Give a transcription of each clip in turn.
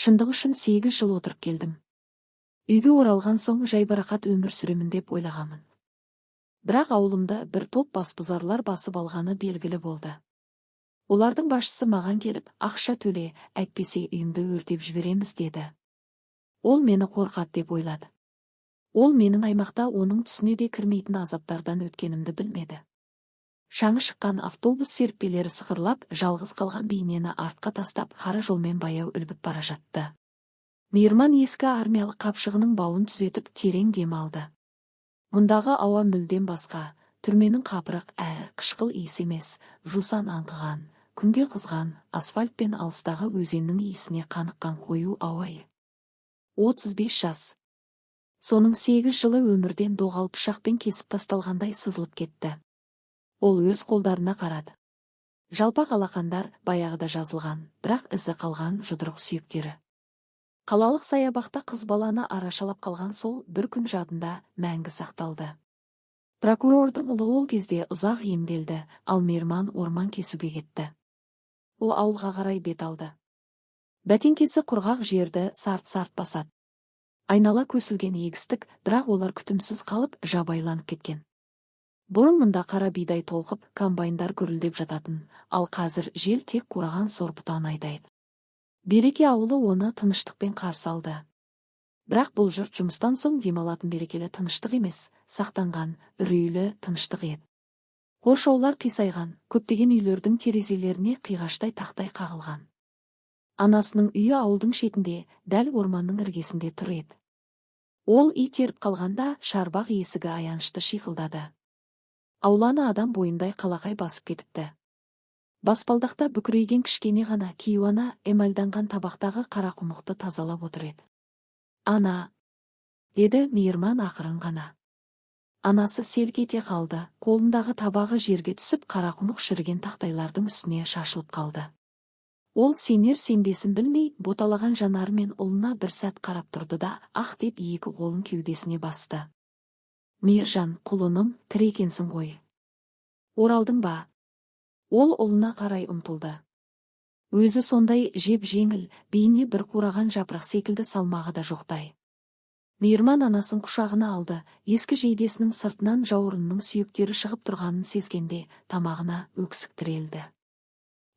Шындық үшін 8 жыл отырып келдім. Үйге оралған соң жайбарақат өмір сүремін деп ойлағамын. Бірақ ауылымда бір топ басбұзарлар басып алғаны белгілі болды. Олардың басшысы маған келіп, ақша төле, әйтпесе үйіңді өртеп жібереміз деді. Ол мені қорқат деп ойлады. Ол менің аймақта оның түсіне де кірмейтін азаптардан өткенімді білмеді. Шаңы шыққан автобус серіппелері сықырлап, жалғыз қалған бейнені артқа тастап, қара жолмен баяу үлбіп бара жатты. Мейірман ескі армиялық қапшығының бауын түзетіп терең дем алды. Мұндағы ауа мүлдем басқа, түрменің қапырық әрі қышқыл иісі емес, жусан аңқыған, күнге қызған, асфальт пен алыстағы өзеннің иісіне қаныққан қою ауа. 35 жас. Соның 8 жылы өмірден доғал пышақпен кесіп тасталғандай сызылып кетті. Ол өз қолдарына қарады. Жалпақ алақандар баяғыда жазылған, бірақ ізі қалған жұдырық сүйектері. Қалалық саябақта қыз баланы арашалап қалған сол бір күн жадында мәңгі сақталды. Прокурордың ұлы ол кезде ұзақ емделді, ал Мейірман орман кесуге кетті. Ол ауылға қарай бет алды. Бәтеңкесі құрғақ жерді сарт-сарт басады. Айнала көсілген егістік, бірақ олар күтімсіз қалып жабайланып кеткен. Бұрын мұнда қара бидай толқып, комбайндар гүрілдеп жататын, ал қазір жел тек қураған сорпытан айдайды. Береке ауылы оны тыныштықпен қарсы алды. Бірақ бұл жұрт жұмыстан соң демалатын берекелі тыныштық емес, сақтанған, үрейлі тыныштық еді. Қоршаулар қисайған, көптеген үйлердің терезелеріне қиғаштай тақтай қағылған. Анасының үйі ауылдың шетінде, дәл орманның іргесінде тұр еді. Ол ит еріп қалғанда шарбақ есігі аянышты шиқылдады. Ауланы адам бойындай қалақай басып кетіпті. Баспалдақта бүкірейген кішкене ғана кейуана эмальданған табақтағы қара құмықты тазалап отыр еді. Ана, деді Мейірман ақырын ғана. Анасы селк ете қалды, қолындағы табағы жерге түсіп қара құмық шіріген тақтайлардың үстіне шашылып қалды. Ол сенер-сенбесін білмей, боталаған жанарымен ұлына бір сәт қарап тұрды да, ақ деп екі қолын кеудесіне басты. Мейіржан, құлыным, тірі екенсің ғой. Оралдың ба? Ол ұлына қарай ұмтылды. Өзі сондай жеп-жеңіл, бейне бір қураған жапырақ секілді салмағы да жоқтай. Мейірман анасын құшағына алды, ескі жейдесінің сыртынан жауырынның сүйектері шығып тұрғанын сезгенде, тамағына өксік тірелді.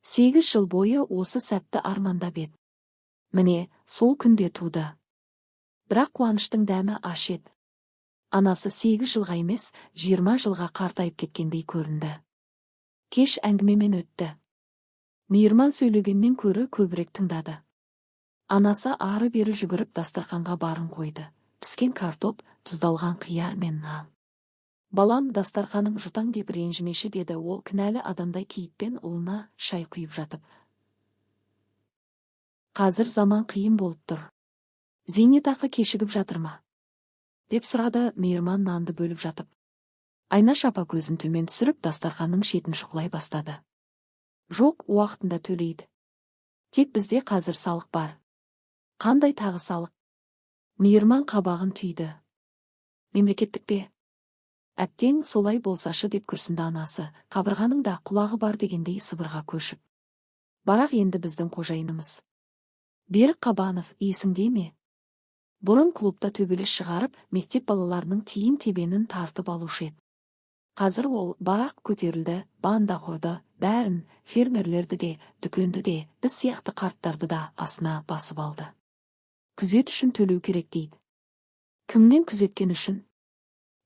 8 жыл бойы осы сәтті армандап еді. Міне, сол күнде туды. Бірақ қуаныштың дәмі аш еді. Анасы 8 жылға емес, 20 жылға қартайып кеткендей көрінді. Кеш әңгімемен өтті. Мейірман сөйлегеннен көрі көбірек тыңдады. Анасы ары-бері жүгіріп дастарханға барын қойды. Піскен картоп, тұздалған қияр мен нан. Балам, дастарханым жұтаң деп ренжімеші, деді ол кінәлі адамдай кейіппен ұлына шай құйып жатып. Қазір заман қиын болып тұр. Зейнетақы кешігіп жатыр ма? Деп сұрады Мейірман нанды бөліп жатып. Айнаш апа көзін төмен түсіріп дастарханның шетін шұқылай бастады. Жоқ, уақытында төлейді. Тек бізде қазір салық бар. Қандай тағы салық? Мейірман қабағын түйді. Мемлекеттік пе? Әттең, солай болсашы, деп күрсінді анасы, қабырғаның да құлағы бар дегендей сыбырға көшіп. Бірақ енді біздің қожайынымыз. Берік Қабанов, есіңде ме? Бұрын клубта төбелес шығарып, мектеп балаларының тиын-тебенін тартып алушы еді. Қазір ол барақ көтерілді, банда құрды, бәрін, фермерлерді де, дүкенді де, біз сияқты қарттарды да асына басып алды. Күзет үшін төлеу керек дейді. Кімнен күзеткен үшін?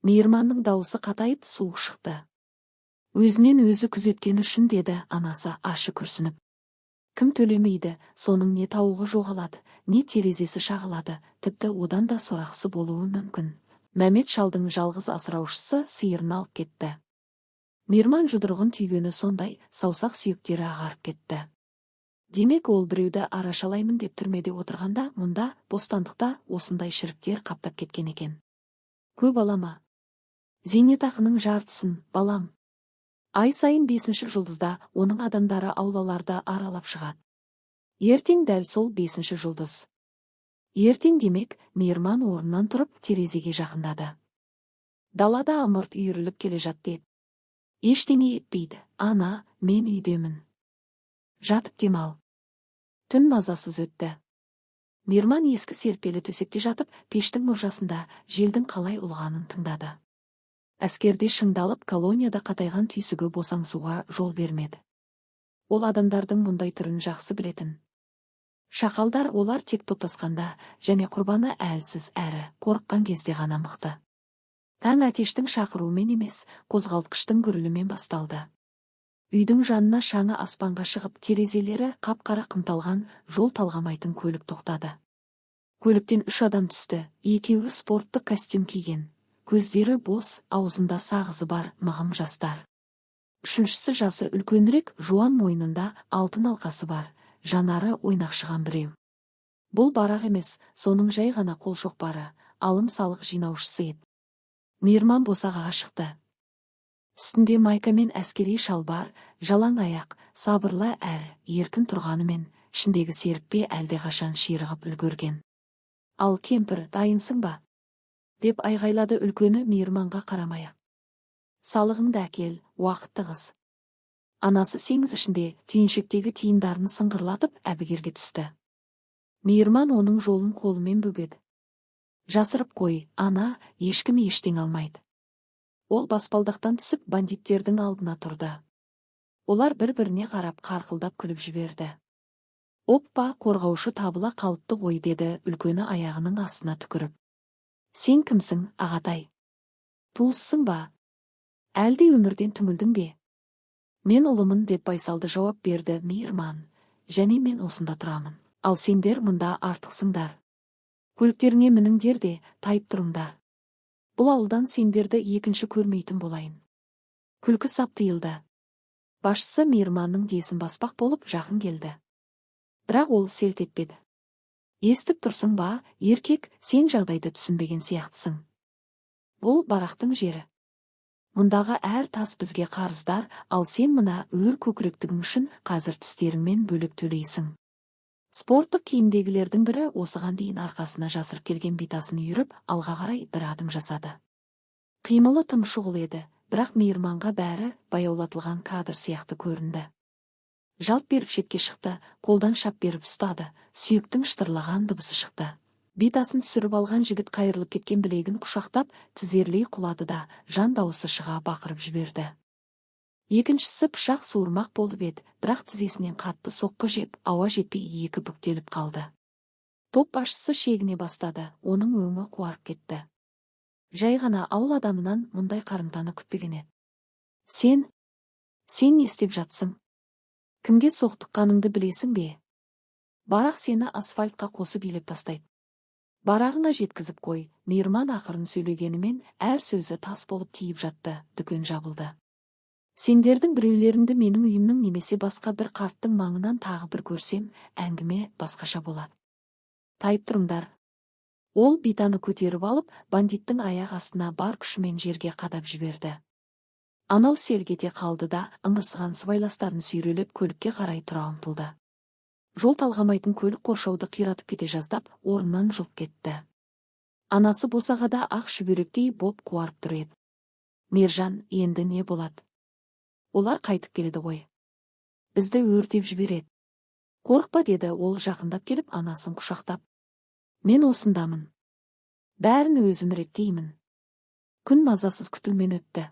Мейірманның дауысы қатайып суық шықты. Өзінен өзі күзеткен үшін, деді анасы ашы күрсініп. Кім төлемейді, соның не тауығы жоғалады, не терезесі шағылады, тіпті одан да сорақсы болуы мүмкін. Мәмет шалдың жалғыз асыраушысы сиырын алып кетті. Мейірман жұдырығын түйгені сондай, саусақ сүйектері ағарып кетті. Демек ол біреуді арашалаймын деп түрмеде отырғанда, мұнда, бостандықта осындай шіріктер қаптап кеткен екен. Көп алама. Зейнетақының жартысын, балам. Ай сайын 5-ші жұлдызда оның адамдары аулаларда аралап шығады. Ертең дәл сол 5-ші жұлдыз. Ертең демек, Мейірман орнынан тұрып терезеге жақындады. Далада ымырт үйіріліп келе жатты еді. Ештеңе етпейді. Ана, мен үйдемін. Жатып демал. Түн мазасыз өтті. Мейірман ескі серпелі төсекте жатып, пештің мұржасында желдің қалай ұлғанын тыңдады. Әскерде шыңдалып, колонияда қатайған түйсігі босаңсуға жол бермеді. Ол адамдардың мұндай түрін жақсы білетін. Шақалдар олар тек топтасқанда және құрбаны әлсіз әрі қорыққан кезде ғана мықты. Таң әтештің шақыруымен емес, қозғалтқыштың гүрілімен басталды. Үйдің жанына шаңы аспанға шығып, терезелері қап-қара қымталған, жол талғамайтын көлік тоқтады. Көліктен 3 адам түсті, екеуі спорттық костюм киген. Көздері бос, аузында сағызы бар мығым жастар. Үшіншісі жасы үлкенірек, жуан мойнында алтын алқасы бар, жанары ойнақшыған біреу. Бұл барақ емес, соның жай ғана қолшоқпары, алым-салық жинаушысы еді. Мейірман босағаға шықты. Үстінде майка мен әскери шалбар, жалаң аяқ, сабырлы әрі еркін тұрғанымен, ішіндегі серіппе әлдеқашан ширығып үлгерген. Ал кемпір, дайынсың ба? Деп айғайлады үлкені Мейірманға қарамай-ақ. Салығыңды әкел, уақытты қыз. Анасы сеңіз ішінде түйіншектегі тиындарын сыңғырлатып әбігерге түсті. Мейірман оның жолын қолымен бөгеді. Жасырып қой, ана, ешкім ештең алмайды. Ол баспалдақтан түсіп бандиттердің алдына тұрды. Олар бір-біріне қарап қарқылдап күліп жіберді. Оппа, қорғаушы табыла қалыпты ғой, деді үлкені аяғының астына түкіріп. Сен кімсің, ағатай? Туыссың ба? Әлде өмірден түңілдің бе? Мен ұлымын, деп байсалды жауап берді Мейірман. Және мен осында тұрамын. Ал сендер мұнда артықсыңдар. Көліктеріңе мініңдер де, тайып тұрыңдар. Бұл ауылдан сендерді екінші көрмейтін болайын. Күлкі сап тыйылды. Басшысы Мейірманның десін баспақ болып жақын келді. Бірақ ол селт етпеді. Естіп тұрсың ба, еркек, сен жағдайды түсінбеген сияқтысың. Бұл барақтың жері. Мұндағы әр тас бізге қарыздар, ал сен мына өр көкіректігің үшін қазір тістеріңмен бөлек төлейсің. Спорттық киімдегілердің бірі осыған дейін арқасына жасырып келген битасын үйіріп, алға қарай бір адым жасады. Қимылы тым шұғыл еді, бірақ Мейірманға бәрі баяулатылған кадр сияқты көрінді. Жалт беріп шетке шықты, қолдан шап беріп ұстады, сүйектің шытырлаған дыбысы шықты. Битасын түсіріп алған жігіт қайырылып кеткен білегін құшақтап, тізерлей құлады да, жан дауысы шыға бақырып жіберді. Екіншісі пышақ суырмақ болып еді, бірақ тізесінен қатты соққы жеп, ауа жетпей екі бүктеліп қалды. Топ басшысы шегіне бастады, оның өңі қуарып кетті. Жай ғана ауыл адамынан мұндай қарымтаны күтпеген еді. Сен не істеп жатсың? Кімге соқтыққаныңды білесің бе? Барақ сені асфальтқа қосып илеп тастайды. Барағыңа жеткізіп қой. Мейірман ақырын сөйлегенімен әр сөзі тас болып тиіп жатты, дүкен жабылды. Сендердің біреулеріңді менің үйімнің немесе басқа бір қарттың маңынан тағы бір көрсем, әңгіме басқаша болады. Тайып тұрыңдар. Ол битаны көтеріп алып, бандиттің аяқ астына бар күшімен жерге қадап жіберді. Анау селк ете қалды да, ыңырсыған сыбайластарын сүйрелеп көлікке қарай тұра ұмтылды. Жол талғамайтын көлік қоршауды қиратып кете жаздап, орнынан жұлып кетті. Анасы босағада ақ шүберектей боп қуарып тұр еді. Мержан, енді не болады? Олар қайтып келеді ғой. Бізді өртеп жібереді. Қорықпа, деді ол жақындап келіп анасын құшақтап. Мен осындамын. Бәрін өзім реттеймін. Күн мазасыз күтумен өтті.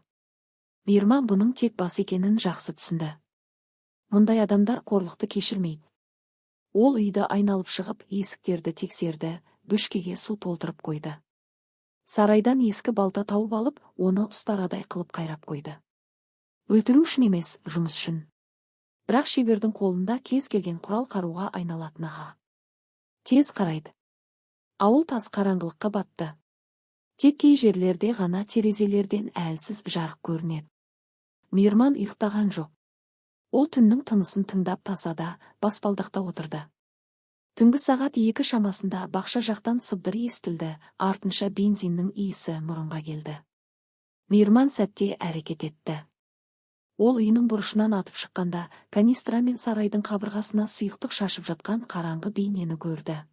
Мейірман бұның тек бас екенін жақсы түсінді. Мұндай адамдар қорлықты кешірмейді. Ол үйді айналып шығып, есіктерді тексерді, бөшкеге су толтырып қойды. Сарайдан ескі балта тауып алып, оны ұстарадай қылып қайрап қойды. Өлтіру үшін емес, жұмыс үшін. Бірақ шебердің қолында кез келген құрал қаруға айналатыныға. Тез қарайды. Ауыл тас қараңғылыққа батты. Тек кей жерлерде ғана терезелерден әлсіз жарық көрінеді. Мейірман ұйықтаған жоқ. Ол түннің тынысын тыңдап тасада, баспалдақта отырды. Түнгі сағат 2 шамасында бақша жақтан сыбдыр естілді, артынша бензиннің иісі мұрынға келді. Мейірман сәтте әрекет етті. Ол үйінің бұрышынан атып шыққанда, канистра мен сарайдың қабырғасына сұйықтық шашып жатқан қараңғы бейнені көрді.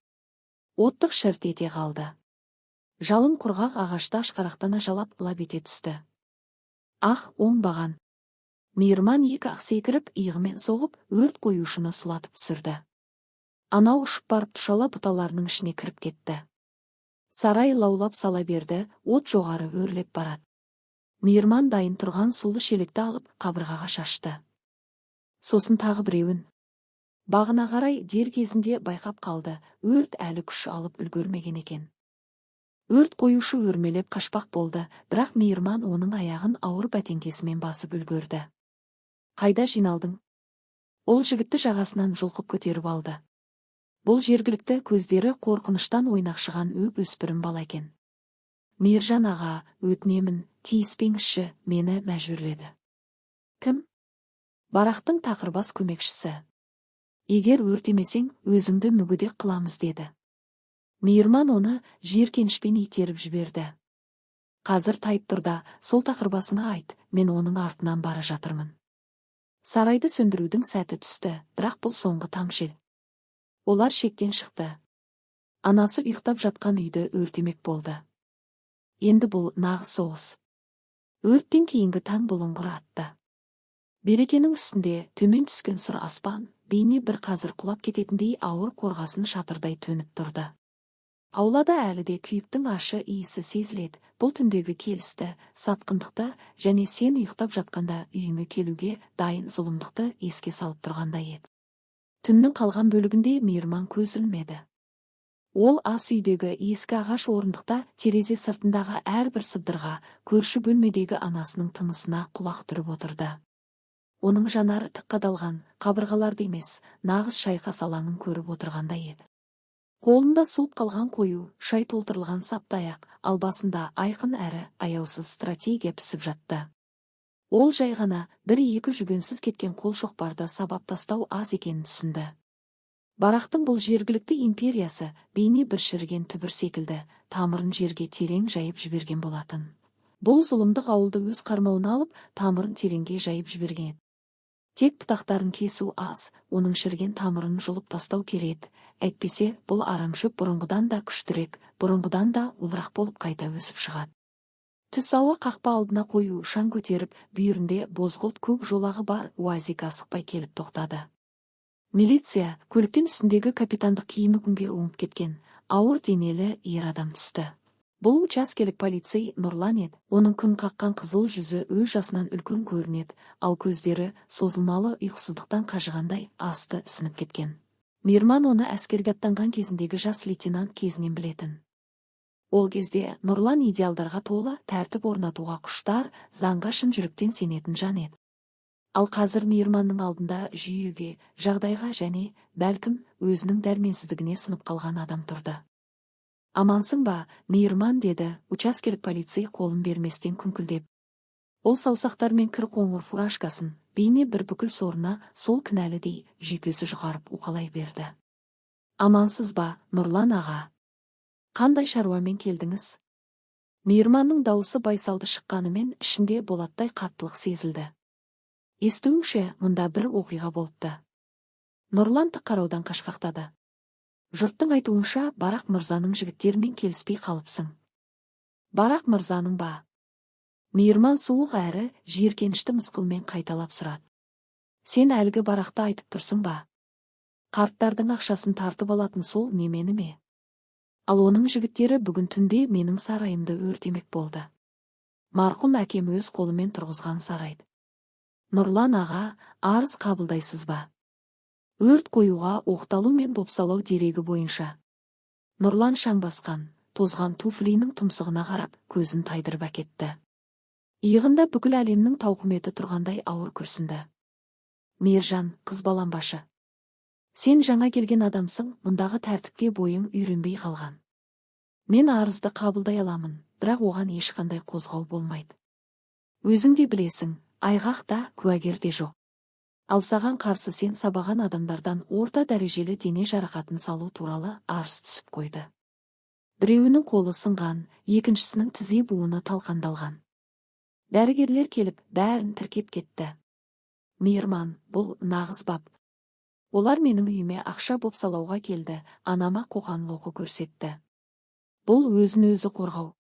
Оттық шырт ете қалды. Жалын құрғақ ағашта ашқарақтана жалап лап ете түсті. Ах, оңбаған! Мейірман екі ақ секіріп, иығымен соғып, өрт қоюшыны сұлатып түсірді. Анау ұшып барып тұшала бұталарының ішіне кіріп кетті. Сарай лаулап сала берді, от жоғары өрлеп барады. Мейірман дайын тұрған сулы шелекті алып қабырғаға шашты. Сосын тағы біреуін. Бағына қарай дер кезінде байқап қалды, өрт әлі күш алып үлгермеген екен. Өрт қоюшы өрмелеп қашпақ болды, бірақ Мейірман оның аяғын ауыр бәтеңкесімен басып үлгерді. Қайда жиналдың? Ол жігітті жағасынан жұлқып көтеріп алды. Бұл жергілікті көздері қорқыныштан ойнақшыған өспірім бала екен. Мейіржан аға, өтінемін, тиіспеңізші, мені мәжбүрледі. Кім? Барақтың тақырбас көмекшісі. Егер өртемесең, өзіңді мүгедек қыламыз деді. Мейірман оны жиіркенішпен итеріп жіберді. Қазір тайып тұр да, сол тақырбасына айт, мен оның артынан бара жатырмын. Сарайды сөндірудің сәті түсті, бірақ бұл соңғы тамшы. Олар шектен шықты. Анасы ұйықтап жатқан үйді өртемек болды. Енді бұл нағыз соғыс. Өрттен кейінгі таң бұлыңғыр атты. Берекенің үстінде төмен түскен сұр аспан, бейне бір қазір құлап кететіндей ауыр қорғасын шатырдай төніп тұрды. Аулада әлі де күйіктің ашы иісі сезіледі. Бұл түндегі келісті, сатқындықты және сен ұйықтап жатқанда үйіңе келуге дайын зұлымдықты еске салып тұрғанда еді. Түннің қалған бөлігінде Мейірман көз ілмеді. Ол ас үйдегі ескі ағаш орындықта терезе сыртындағы әрбір сыбдырға, көрші бөлмедегі анасының тынысына құлақ түріп отырды. Оның жанары тік қадалған, қабырғаларды емес, нағыз шайқас алаңын көріп отырғандай еді. Қолында суып қалған қою, шай толтырылған саптаяқ, ал басында айқын әрі аяусыз стратегия пісіп жатты. Ол жай ғана бір-екі жүгенсіз кеткен қол шоқпарды сабап тастау аз екенін түсінді. Барақтың бұл жергілікті империясы бейне бір шіріген түбір секілді, тамырын жерге терең жайып жіберген болатын. Бұл зұлымдық ауылды өз қармауына алып, тамырын тереңге жайып жіберген. Тек бұтақтарын кесу аз, оның шірген тамырын жұлып тастау керек. Әйтпесе, бұл арамшөп бұрынғыдан да күштірек, бұрынғыдан да олырақ болып қайта өсіп шығады. Түс ауа қақпа алдына қою шаң көтеріп, бүйірінде бозғылт көк жолағы бар УАЗик асықпай келіп тоқтады. Милиция, көліктен үстіндегі капитандық киімі күнге өңіп кеткен, ауыр денелі ер адам түсті. Бұл учаскелік полицей Нұрлан еді. Оның күн қаққан қызыл жүзі өз жасынан үлкен көрінеді, ал көздері созылмалы ұйқысыздықтан қажығандай асты ісініп кеткен. Мейірман оны әскерге аттанған кезіндегі жас лейтенант кезінен білетін. Ол кезде Нұрлан идеалдарға толы, тәртіп орнатуға құштар, заңға шын жүректен сенетін жан еді. Ал қазір Мейірманның алдында жүйеге, жағдайға және, бәлкім, өзінің дәрменсіздігіне сынып қалған адам тұрды. Амансың ба, Мейірман, деді, учаскелік полицей қолын берместен күңкілдеп. Ол саусақтармен кір қоңыр фуражкасын, бейне бір бүкіл сорына сол кінәлідей жүйкесі жұғарып уқалай берді. Амансыз ба, Нұрлан аға? Қандай шаруамен келдіңіз? Мейірманның дауысы байсалды шыққанымен ішінде болаттай қаттылық сезілді. Естуіңше, мұнда бір оқиға болыпты. Нұрлан тік қараудан қашқақтады. Жұрттың айтуынша, Барақ мырзаның жігіттерімен келіспей қалыпсың. Барақ мырзаның ба? Мейірман суық әрі жиіркенішті мысқылмен қайталап сұрады. Сен әлгі Барақты айтып тұрсың ба? Қарттардың ақшасын тартып алатын сол немені ме? Ал оның жігіттері бүгін түнде менің сарайымды өртемек болды. Марқұм әкем өз қолымен тұрғызған сарайды. Нұрлан аға, арыз қабылдайсыз ба? Өрт қоюға оқталу мен бопсалау дерегі бойынша. Нұрлан шаң басқан, тозған туфлиінің тұмсығына қарап, көзін тайдырып әкетті. Иығында бүкіл әлемнің тауқыметі тұрғандай ауыр күрсінді. Мейіржан, қыз балам башы. Сен жаңа келген адамсың, мұндағы тәртіпке бойың үйренбей қалған. Мен арызды қабылдай аламын, бірақ оған ешқандай қозғау болмайды. Өзің де білесің, айғақ та, куәгер де жоқ. Ал саған қарсы сен сабаған адамдардан орта дәрежелі дене жарақатын салу туралы арыз түсіп қойды. Біреуінің қолы сынған, екіншісінің тізе буыны талқандалған. Дәрігерлер келіп, бәрін тіркеп кетті. Мейірман, бұл нағыз бап. Олар менің үйіме ақша бопсалауға келді, анама қоқан-лоқы көрсетті. Бұл өзін өзі қорғау.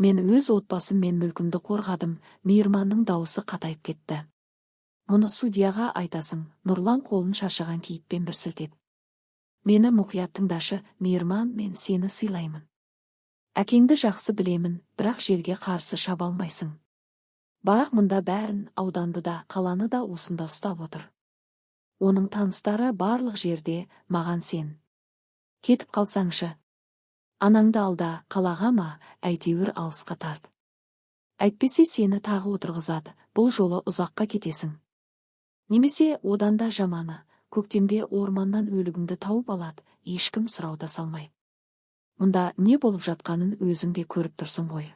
Мен өз отбасым мен мүлкімді қорғадым, Мейірманның дауысы қатайып кетті. Мұны судьяға айтасың, Нұрлан қолын шаршаған кейіппен бір сілтеді. Мені мұқият тыңдашы, мейірман, мен сені сыйлаймын. Әкеңді жақсы білемін, бірақ жерге қарсы шаба алмайсың. Бірақ мұнда бәрін, ауданды да, қаланы да осында ұстап отыр. Оның таныстары барлық жерде, маған сен. Кетіп қалсаңшы. Анаңды алда, қалаға ма, әйтеуір алысқа тарт. Әйтпесе сені тағы отырғызады, бұл жолы ұзаққа кетесің. Немесе одан да жаманы, көктемде орманнан өлігіңді тауып алады, ешкім сұрауда салмайды. Мұнда не болып жатқанын өзің де көріп тұрсың ғой.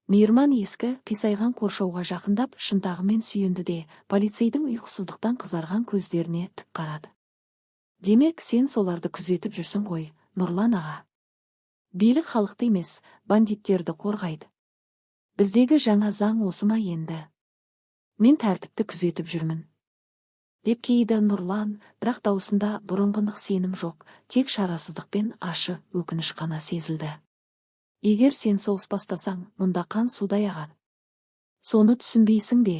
Мейірман ескі, қисайған қоршауға жақындап, шынтағымен сүйенді де, полицейдің ұйқысыздықтан қызарған көздеріне тік қарады. Демек, сен соларды күзетіп жүрсің ғой, Нұрлан аға. Билік халықты емес, бандиттерді қорғайды. Біздегі жаңа заң осы ма енді? Мен тәртіпті күзетіп жүрмін. Деп кейді Нұрлан, бірақ даусында бұрынғы нық сенім жоқ, тек шарасыздықпен ашы өкініш қана сезілді. Егер сен соғыс бастасаң, мұнда қан судай ағады. Соны түсінбейсің бе?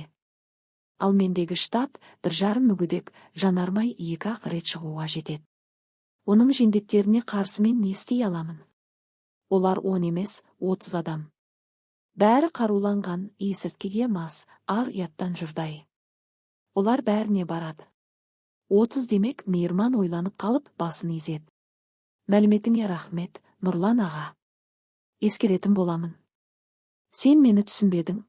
Ал мендегі штат 1,5 мүгедек, жанармай 2-ақ рет шығуға жетеді. Оның жендеттеріне қарсы мен не істей аламын? Олар 10 емес, 30 адам. Бәрі қаруланған, есірткіге мас, ар ұяттан жұрдай. Олар бәріне барады. 30 демек, мейірман ойланып қалып, басын изеді. Мәліметіңе рахмет, Нұрлан аға. Ескеретін боламын. Сен мені түсінбедің.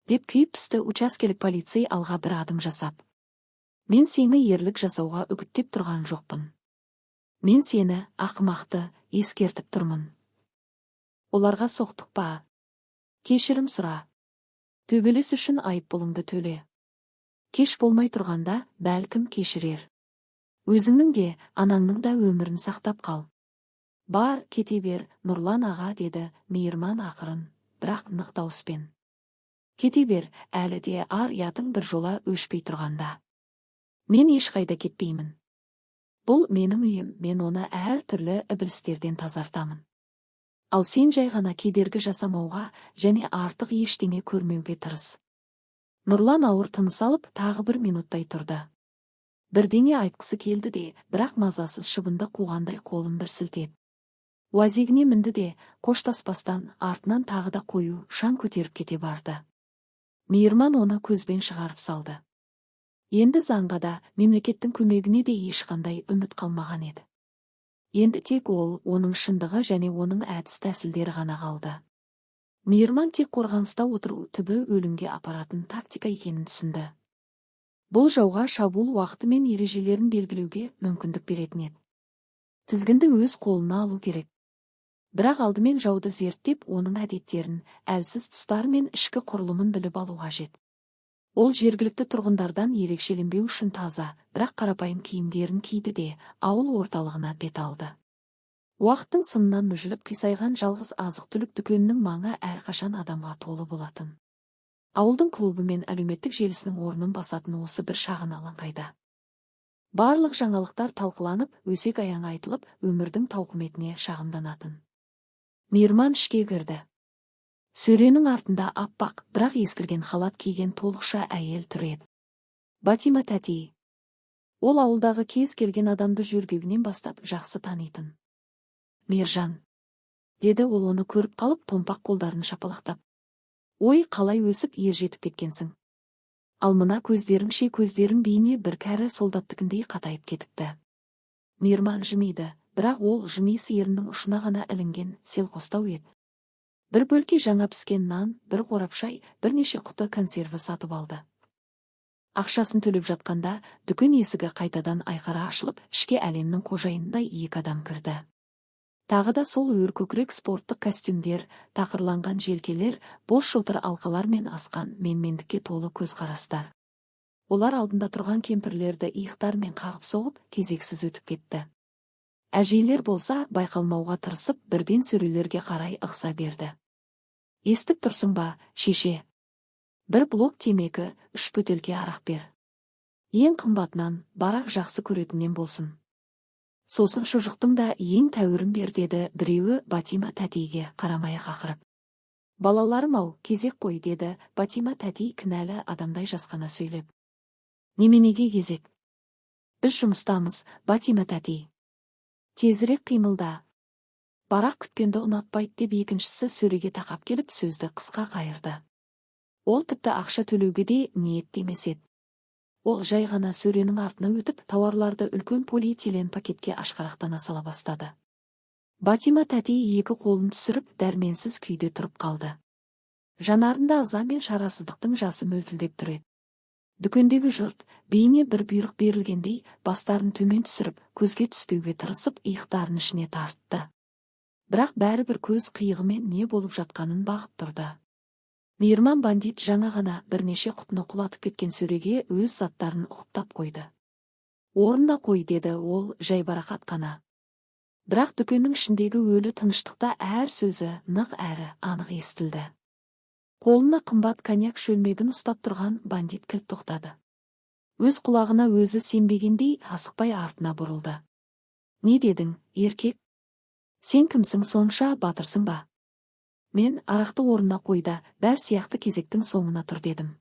Деп күйіп-пісті учаскелік полицей алға бір адым жасап. Мен сені ерлік жасауға үгіттеп тұрған жоқпын. Мен сені, ақымақты, ескертіп тұрмын. Оларға соқтық па? Кешірім сұра. Төбелес үшін айыппұлыңды төле. Кеш болмай тұрғанда, бәлкім кешірер. Өзіңнің де, анаңның да өмірін сақтап қал. Бар, кете бер, Нұрлан аға, деді мейірман ақырын, бірақ нық дауыспен. Кете бер, әлі де ар ұятың бір жола өшпей тұрғанда. Мен ешқайда кетпеймін. Бұл менің үйім, мен оны әр түрлі ібілістерден тазартамын. Ал сен жай ғана кедергі жасамауға және артық ештеңе көрмеуге тырыс. Нұрлан ауыр тыныс алып, тағы 1 минуттай тұрды. Бірдеңе айтқысы келді де, бірақ мазасыз шыбынды қуғандай қолын бір сілтеді. Уазигіне мінді де, қоштаспастан, артынан тағы да қою, шаң көтеріп кете барды. Мейірман оны көзбен шығарып салды. Енді заңға да, мемлекеттің көмегіне де ешқандай үміт қалмаған еді. Енді тек ол, оның шындығы және оның әдіс тәсілдері ғана қалды. Мейірман тек қорғаныста отыру түбі өлімге апаратын тактика екенін түсінді. Бұл жауға шабуыл уақыты мен ережелерін белгілеуге мүмкіндік беретін еді. Тізгінді өз қолына алу керек. Бірақ алдымен жауды зерттеп, оның әдеттерін, әлсіз тұстары мен ішкі құрылымын біліп алу қажет. Ол жергілікті тұрғындардан ерекшеленбеу үшін таза, бірақ қарапайым киімдерін киді де, ауыл орталығына бет алды. Уақыттың сынынан мүжіліп қисайған жалғыз азық-түлік дүкенінің маңы әрқашан адамға толы болатын. Ауылдың клубы мен әлеуметтік желісінің орнын басатын осы бір шағын алаңқайда. Барлық жаңалықтар талқыланып, өсек аяң айтылып, өмірдің тауқыметіне шағымданатын. Мейірман ішке кірді. Сөренің артында аппақ, бірақ ескірген халат киген толықша әйел тұр еді. Батима тәтей. Ол ауылдағы кез келген адамды жүргегінен бастап жақсы танитын. Мержан. Деді ол оны көріп қалып, томпақ қолдарын шапалақтап. Ой, қалай өсіп ержетіп кеткенсің. Ал мына көздеріңше көздерің бейне бір кәрі солдаттыкіндей қатайып кетіпті. Мейірман жымиды, бірақ ол жымис ерінің ұшына ғана ілінген селқостау еді. Бір бөлке жаңа піскен нан, бір қорап шай, бірнеше құты консерві сатып алды. Ақшасын төлеп жатқанда, дүкен есігі қайтадан айқара ашылып, ішке әлемнің қожайындай 2 адам кірді. Тағы да сол өр көкірек спорттық костюмдер, тақырланған желкелер, бош жылтыр алқалар мен асқан менмендікке толы көзқарастар. Олар алдында тұрған кемпірлерді иықтармен қағып соғып, кезексіз өтіп кетті. Әжейлер болса, байқалмауға тырысып, бірден сөрелерге қарай ығыса берді. Естіп тұрсың ба, шеше? 1 блок темекі, 3 бөтелке арақ бер. Ең қымбатынан, барақ жақсы көретінен болсын. Сосын шұжықтың да ең тәуірін бер, деді біреуі Батима тәтейге қарамай қақырып. Балаларым-ау, кезек қой, деді Батима тәтей кінәлі адамдай жасқана сөйлеп. Неменеге кезек? Біз жұмыстамыз, Батима тәтей. Тезірек қимылда. Барақ күткенді ұнатпайды деп екіншісі сөреге тақап келіп сөзді қысқа қайырды. Ол тіпті ақша төлеуге де ниетті емес еді. Ол жай ғана сөренің артына өтіп, тауарларды үлкен полиэтилен пакетке ашқарақтана сала бастады. Батима тәтей екі қолын түсіріп, дәрменсіз күйде тұрып қалды. Жанарында ыза мен шарасыздықтың жасы мөлтілдеп тұр еді. Дүкендегі жұрт, бейне бір бұйрық берілгендей, бастарын төмен түсіріп, көзге түспеуге тырысып, иықтарын ішіне тартты. Бірақ бәрібір көз қиығымен не болып жатқанын бағып тұрды. Мейірман бандит жаңа ғана бірнеше құтыны құлатып кеткен сөреге өз заттарын ұқыптап қойды. Орында қой, деді ол жайбарақат қана. Бірақ дүкеннің ішіндегі өлі тыныштықта әр сөзі нық әрі анық естілді. Қолына қымбат коньяк шөлмегін ұстап тұрған бандит кілт тоқтады. Өз құлағына өзі сенбегендей асықпай артына бұрылды. Не дедің, еркек? Сен кімсің, сонша батырсың ба? Мен арақты орнына қойда, бәр сияқты кезектің соңына тұр, дедім.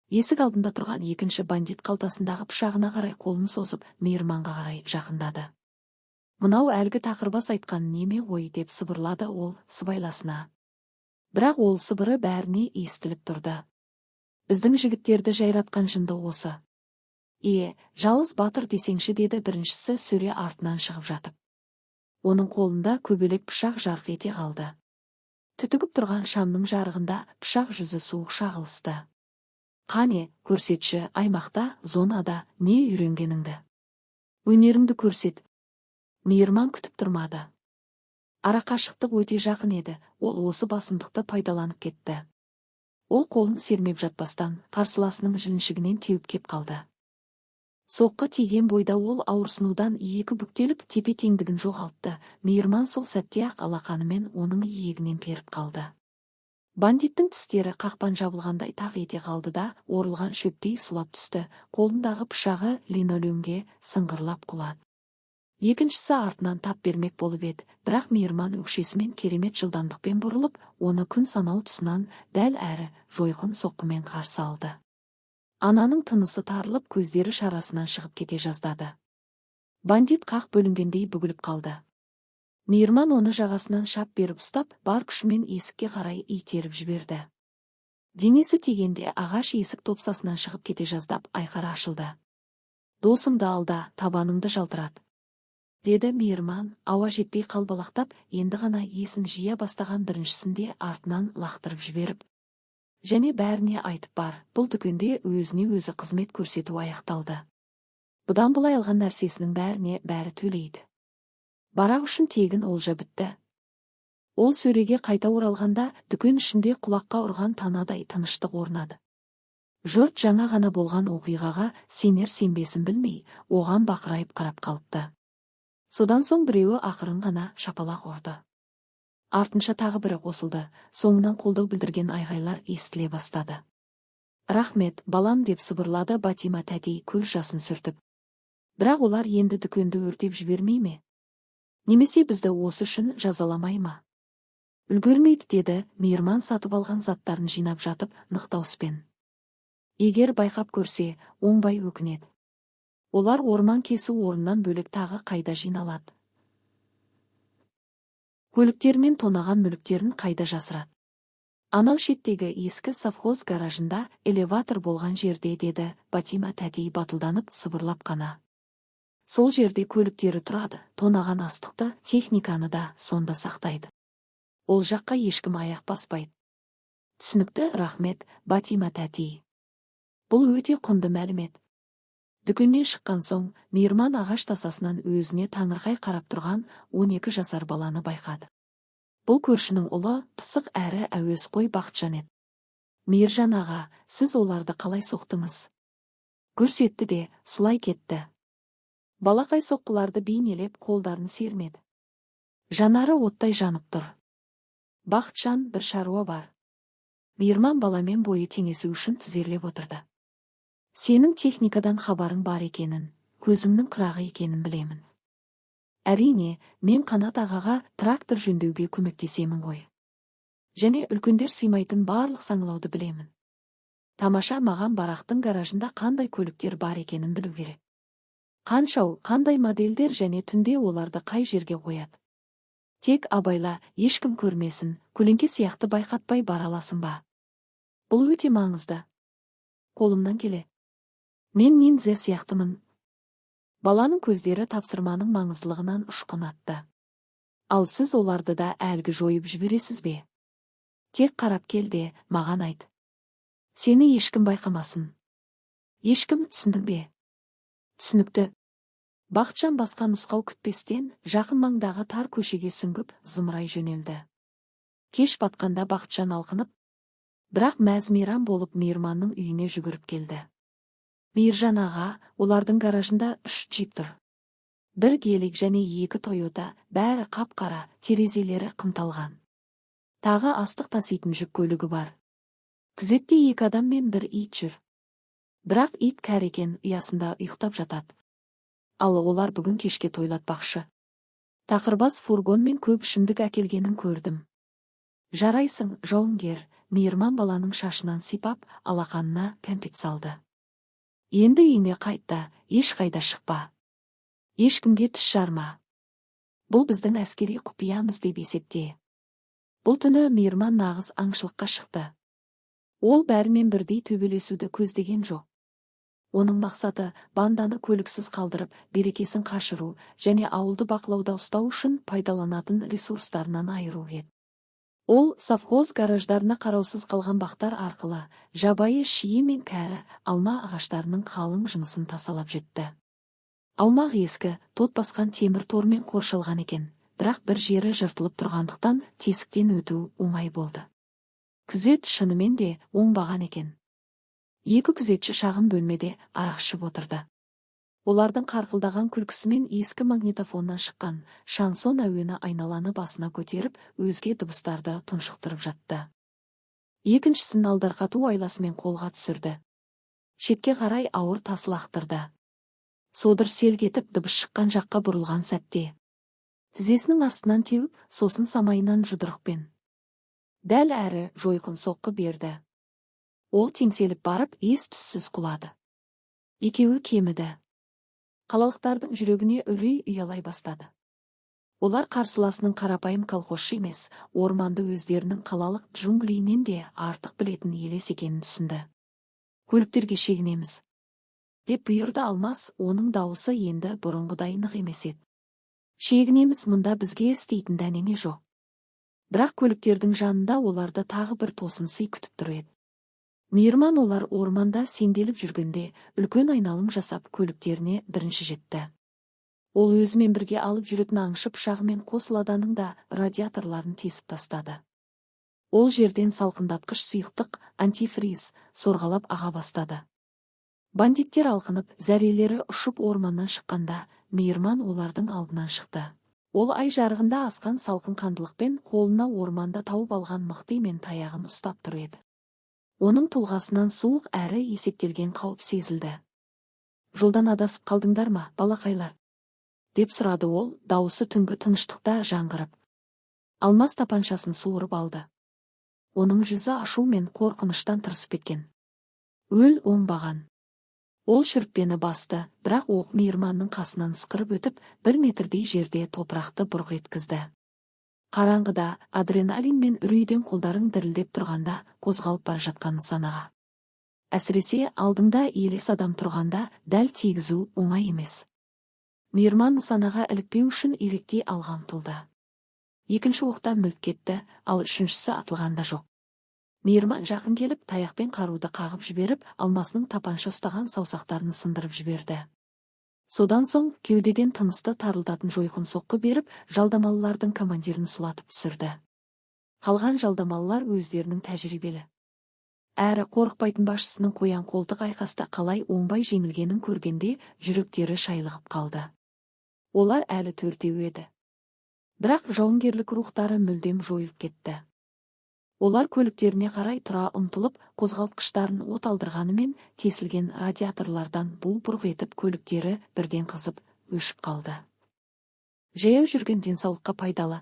Есік алдында тұрған екінші бандит қалтасындағы пышағына қарай қолын созып, Мейірманға қарай жақындады. Мынау әлгі тақырбас айтқан неме ғой, деп сыбырлады ол сыбайласына. Бірақ ол сыбыры бәріне естіліп тұрды. Біздің жігіттерді жайратқан жынды осы. Жалғыз батыр десеңші, деді біріншісі сөре артынан шығып жатып. Оның қолында көбелек пышақ жарқ ете қалды. Түтігіп тұрған шамның жарығында пышақ жүзі суық шағылысты. Қане, көрсетші, аймақта, зонада не үйренгеніңді? Өнеріңді көрсет. Мейірман күтіп тұрмады. Арақашықтық өте жақын еді, ол осы басымдықты пайдаланып кетті. Ол қолын сермеп жатпастан, қарсыласының жіліншігінен теуіп кеп қалды. Соққы тиген бойда ол ауырсынудан иегі бүктеліп тепе-теңдігін жоғалтты. Мейірман сол сәтте-ақ алақанымен оның иегінен періп қалды. Бандиттің тістері қақпан жабылғандай тақ ете қалды да, орылған шөптей сұлап түсті. Қолындағы пышағы линолеумге сыңғырлап құлады. Екіншісі артынан тап бермек болып еді, бірақ Мейірман өкшесімен керемет жылдамдықпен бұрылып, оны күн санау тұсынан дәл әрі жойқын соққымен қарсы алды. Ананың тынысы тарылып, көздері шарасынан шығып кете жаздады. Бандит қақ бөлінгендей бүгіліп қалды. Мейірман оны жағасынан шап беріп ұстап, бар күшімен есікке қарай итеріп жіберді. Денесі тигенде ағаш есік топсасынан шығып кете жаздап, айқара ашылды. Досымды алда, табаныңды жалтырат, деді Мейірман, ауа жетпей қалбалақтап, енді ғана есін жия бастаған біріншісінде артынан лақтырып жіберіп. Және бәріне айтып бар, бұл дүкенде өзіне өзі қызмет көрсету аяқталды. Бұдан былай алған нәрсесінің бәріне бәрі төлейді. Барақ үшін тегін олжа бітті. Ол сөреге қайта оралғанда, дүкен ішінде құлаққа ұрған танадай тыныштық орнады. Жұрт жаңа ғана болған оқиғаға сенер-сенбесін білмей, оған бақырайып қарап қалыпты. Содан соң біреуі ақырын ғана шапалақ ұрды. Артынша тағы бірі қосылды, соңынан қолдау білдірген айғайлар естіле бастады. Рахмет, балам, деп сыбырлады Батима тәтей көз жасын сүртіп. Бірақ олар енді дүкенді өртеп жібермей ме? Немесе бізді осы үшін жазаламай ма? Үлгермейді, деді Мейірман сатып алған заттарын жинап жатып, нық дауыспен. Егер байқап көрсе, оңбай өкінеді. Олар орман кесу орнынан бөлек тағы қайда жиналады? Көліктермен тонаған мүліктерін қайда жасырады? Анау шеттегі ескі совхоз гаражында элеватор болған жерде, деді Батима тәтей батылданып, сыбырлап қана. Сол жерде көліктері тұрады, тонаған астықты, техниканы да сонда сақтайды. Ол жаққа ешкім аяқ баспайды. Түсінікті, рахмет, Батима тәтей. Бұл өте құнды мәлімет. Дүкеннен шыққан соң, Мейірман ағаш тасасынан өзіне таңырқай қарап тұрған 12 жасар баланы байқады. Бұл көршінің ұлы, пысық әрі әуес қой Бақытжан еді. Мейіржан аға, сіз оларды қалай соқтыңыз? Көрсетті де, сұлай кетті. Балақай соққыларды бейнелеп қолдарын сермеді. Жанары оттай жанып тұр. Бақытжан, бір шаруа бар. Мейірман баламен бойы теңесу үшін тізерлеп отырды. Сенің техникадан хабарың бар екенін, көзімнің қырағы екенін білемін. Әрине, мен Қанат ағаға трактор жөндеуге көмектесемін ғой. Және үлкендер сыймайтын барлық саңылауды білемін. Тамаша, маған барақтың гаражында қандай көліктер бар екенін білу керек. Қаншау, қандай модельдер және түнде оларды қай жерге қояды. Тек абайла, ешкім көрмесін, көлеңке сияқты байқатпай бара аласың ба? Бұл өте маңызды. Қолымнан келе. Мен ниндзя сияқтымын. Баланың көздері тапсырманың маңыздылығынан ұшқын атты. Ал сіз оларды да әлгі жойып жібересіз бе? Тек қарап кел де, маған айт. Сені ешкім байқамасын. Ешкім, түсіндің бе? Түсінікті. Бақытжан басқа нұсқау күтпестен, жақын маңдағы тар көшеге сүңгіп, зымырай жөнелді. Кеш батқанда Бақытжан алқынып, бірақ мәз-мейрам болып Мейірманның үйіне жүгіріп келді. Мейіржан аға, олардың гаражында 3 джип тұр. 1 гелик және 2 Тойота, бәрі қап-қара, терезелері қымталған. Тағы астық таситын жүк көлігі бар. Күзетте 2 адам мен 1 ит жүр. Бірақ ит кәрі екен, ұясында ұйықтап жатады. Ал олар бүгін кешке тойлатпақшы. Тақырбас фургон мен көп ішімдік әкелгенін көрдім. Жарайсың, жауынгер, Мейірман баланың шашынан сипап, алақанына кәмпит салды. Енді үйіңе қайтта, ешқайда шықпа. Ешкімге тіс жарма. Бұл біздің әскери құпиямыз деп есепте. Бұл түні Мейірман нағыз аңшылыққа шықты. Ол бәрімен бірдей төбелесуді көздеген жоқ. Оның мақсаты банданы көліксіз қалдырып, берекесін қашыру және ауылды бақылауда ұстау үшін пайдаланатын ресурстарынан айыру еді. Ол совхоз гараждарына қараусыз қалған бақтар арқылы жабайы шие мен кәрі алма ағаштарының қалың жынысын тасалап жетті. Аумақ ескі, тот басқан темір тормен қоршалған екен, бірақ бір жері жыртылып тұрғандықтан тесіктен өту оңай болды. Күзет шынымен де оңбаған екен. 2 күзетші шағын бөлмеде арақ ішіп отырды. Олардың қарқылдаған күлкісімен ескі магнитофоннан шыққан шансон әуені айналаны басына көтеріп, өзге дыбыстарды тұншықтырып жатты. Екіншісін алдарқату айласымен қолға түсірді. Шетке қарай ауыр тас лақтырды. Содыр селк етіп дыбыс шыққан жаққа бұрылған сәтте. Тізесінің астынан теуіп, сосын самайынан жұдырықпен. Дәл әрі жойқын соққы берді. Ол теңселіп барып, ес-түссіз құлады. Екеуі кеміді. Қалалықтардың жүрегіне үрей ұялай бастады. Олар қарсыласының қарапайым колхозшы емес, орманды өздерінің қалалық джунглейінен де артық білетін елес екенін түсінді. Көліктерге шегінеміз, деп бұйырды Алмас, оның дауысы енді бұрынғыдай нық емес еді. Шегінеміз, мұнда бізге істейтін дәнеңе жоқ. Бірақ көліктердің жанында оларды тағы бір тосын сый күтіп тұр еді. Мейірман олар орманда сенделіп жүргенде үлкен айналым жасап көліктеріне бірінші жетті. Ол өзімен бірге алып жүретін аңшы пышағымен қос ладаның да радиаторларын тесіп тастады. Ол жерден салқындатқыш сұйықтық, антифриз, сорғалап аға бастады. Бандиттер алқынып, зәрелері ұшып орманнан шыққанда, Мейірман олардың алдынан шықты. Ол ай жарығында асқан салқын қандылықпен қолына орманда тауып алған мықты мен таяғын ұстап тұр еді. Оның тұлғасынан суық әрі есептелген қауіп сезілді. Жолдан адасып қалдыңдар ма, балақайлар? Деп сұрады ол, дауысы түнгі тыныштықта жаңғырып. Алмас тапаншасын суырып алды. Оның жүзі ашу мен қорқыныштан тырысып кеткен. Өл оңбаған. Ол шүріппені басты, бірақ оқ Мейірманның қасынан сықырып өтіп, 1 метрдей жерде топырақты бұрқ еткізді. Қараңғыда адреналин мен үрейден қолдарың дірілдеп тұрғанда қозғалып бара жатқан нысанаға. Әсіресе алдыңда елес адам тұрғанда дәл тигізу оңай емес. Мейірман нысанаға ілікпеу үшін иректей алға ұмтылды. Екінші оқта мүлт кетті, ал үшіншісі атылғанда жоқ. Мейірман жақын келіп, таяқпен қаруды қағып жіберіп, Алмасының тапанша ұстаған саусақтарын сындырып жіберді. Содан соң кеудеден тынысты тарылтатын жойқын соққы беріп, жалдамалылардың командирін сұлатып түсірді. Қалған жалдамалылар өздерінің тәжірибелі әрі қорықпайтын басшысының қоян қолтық айқаста қалай оңбай жеңілгенін көргенде жүректері шайлығып қалды. Олар әлі 4 еді. Бірақ жауынгерлік рухтары мүлдем жойылып кетті. Олар көліктеріне қарай тұра ұмтылып, қозғалтқыштарын от алдырғанымен тесілген радиаторлардан бу-бұрқ етіп көліктері бірден қызып, өшіп қалды. Жаяу жүрген денсаулыққа пайдалы,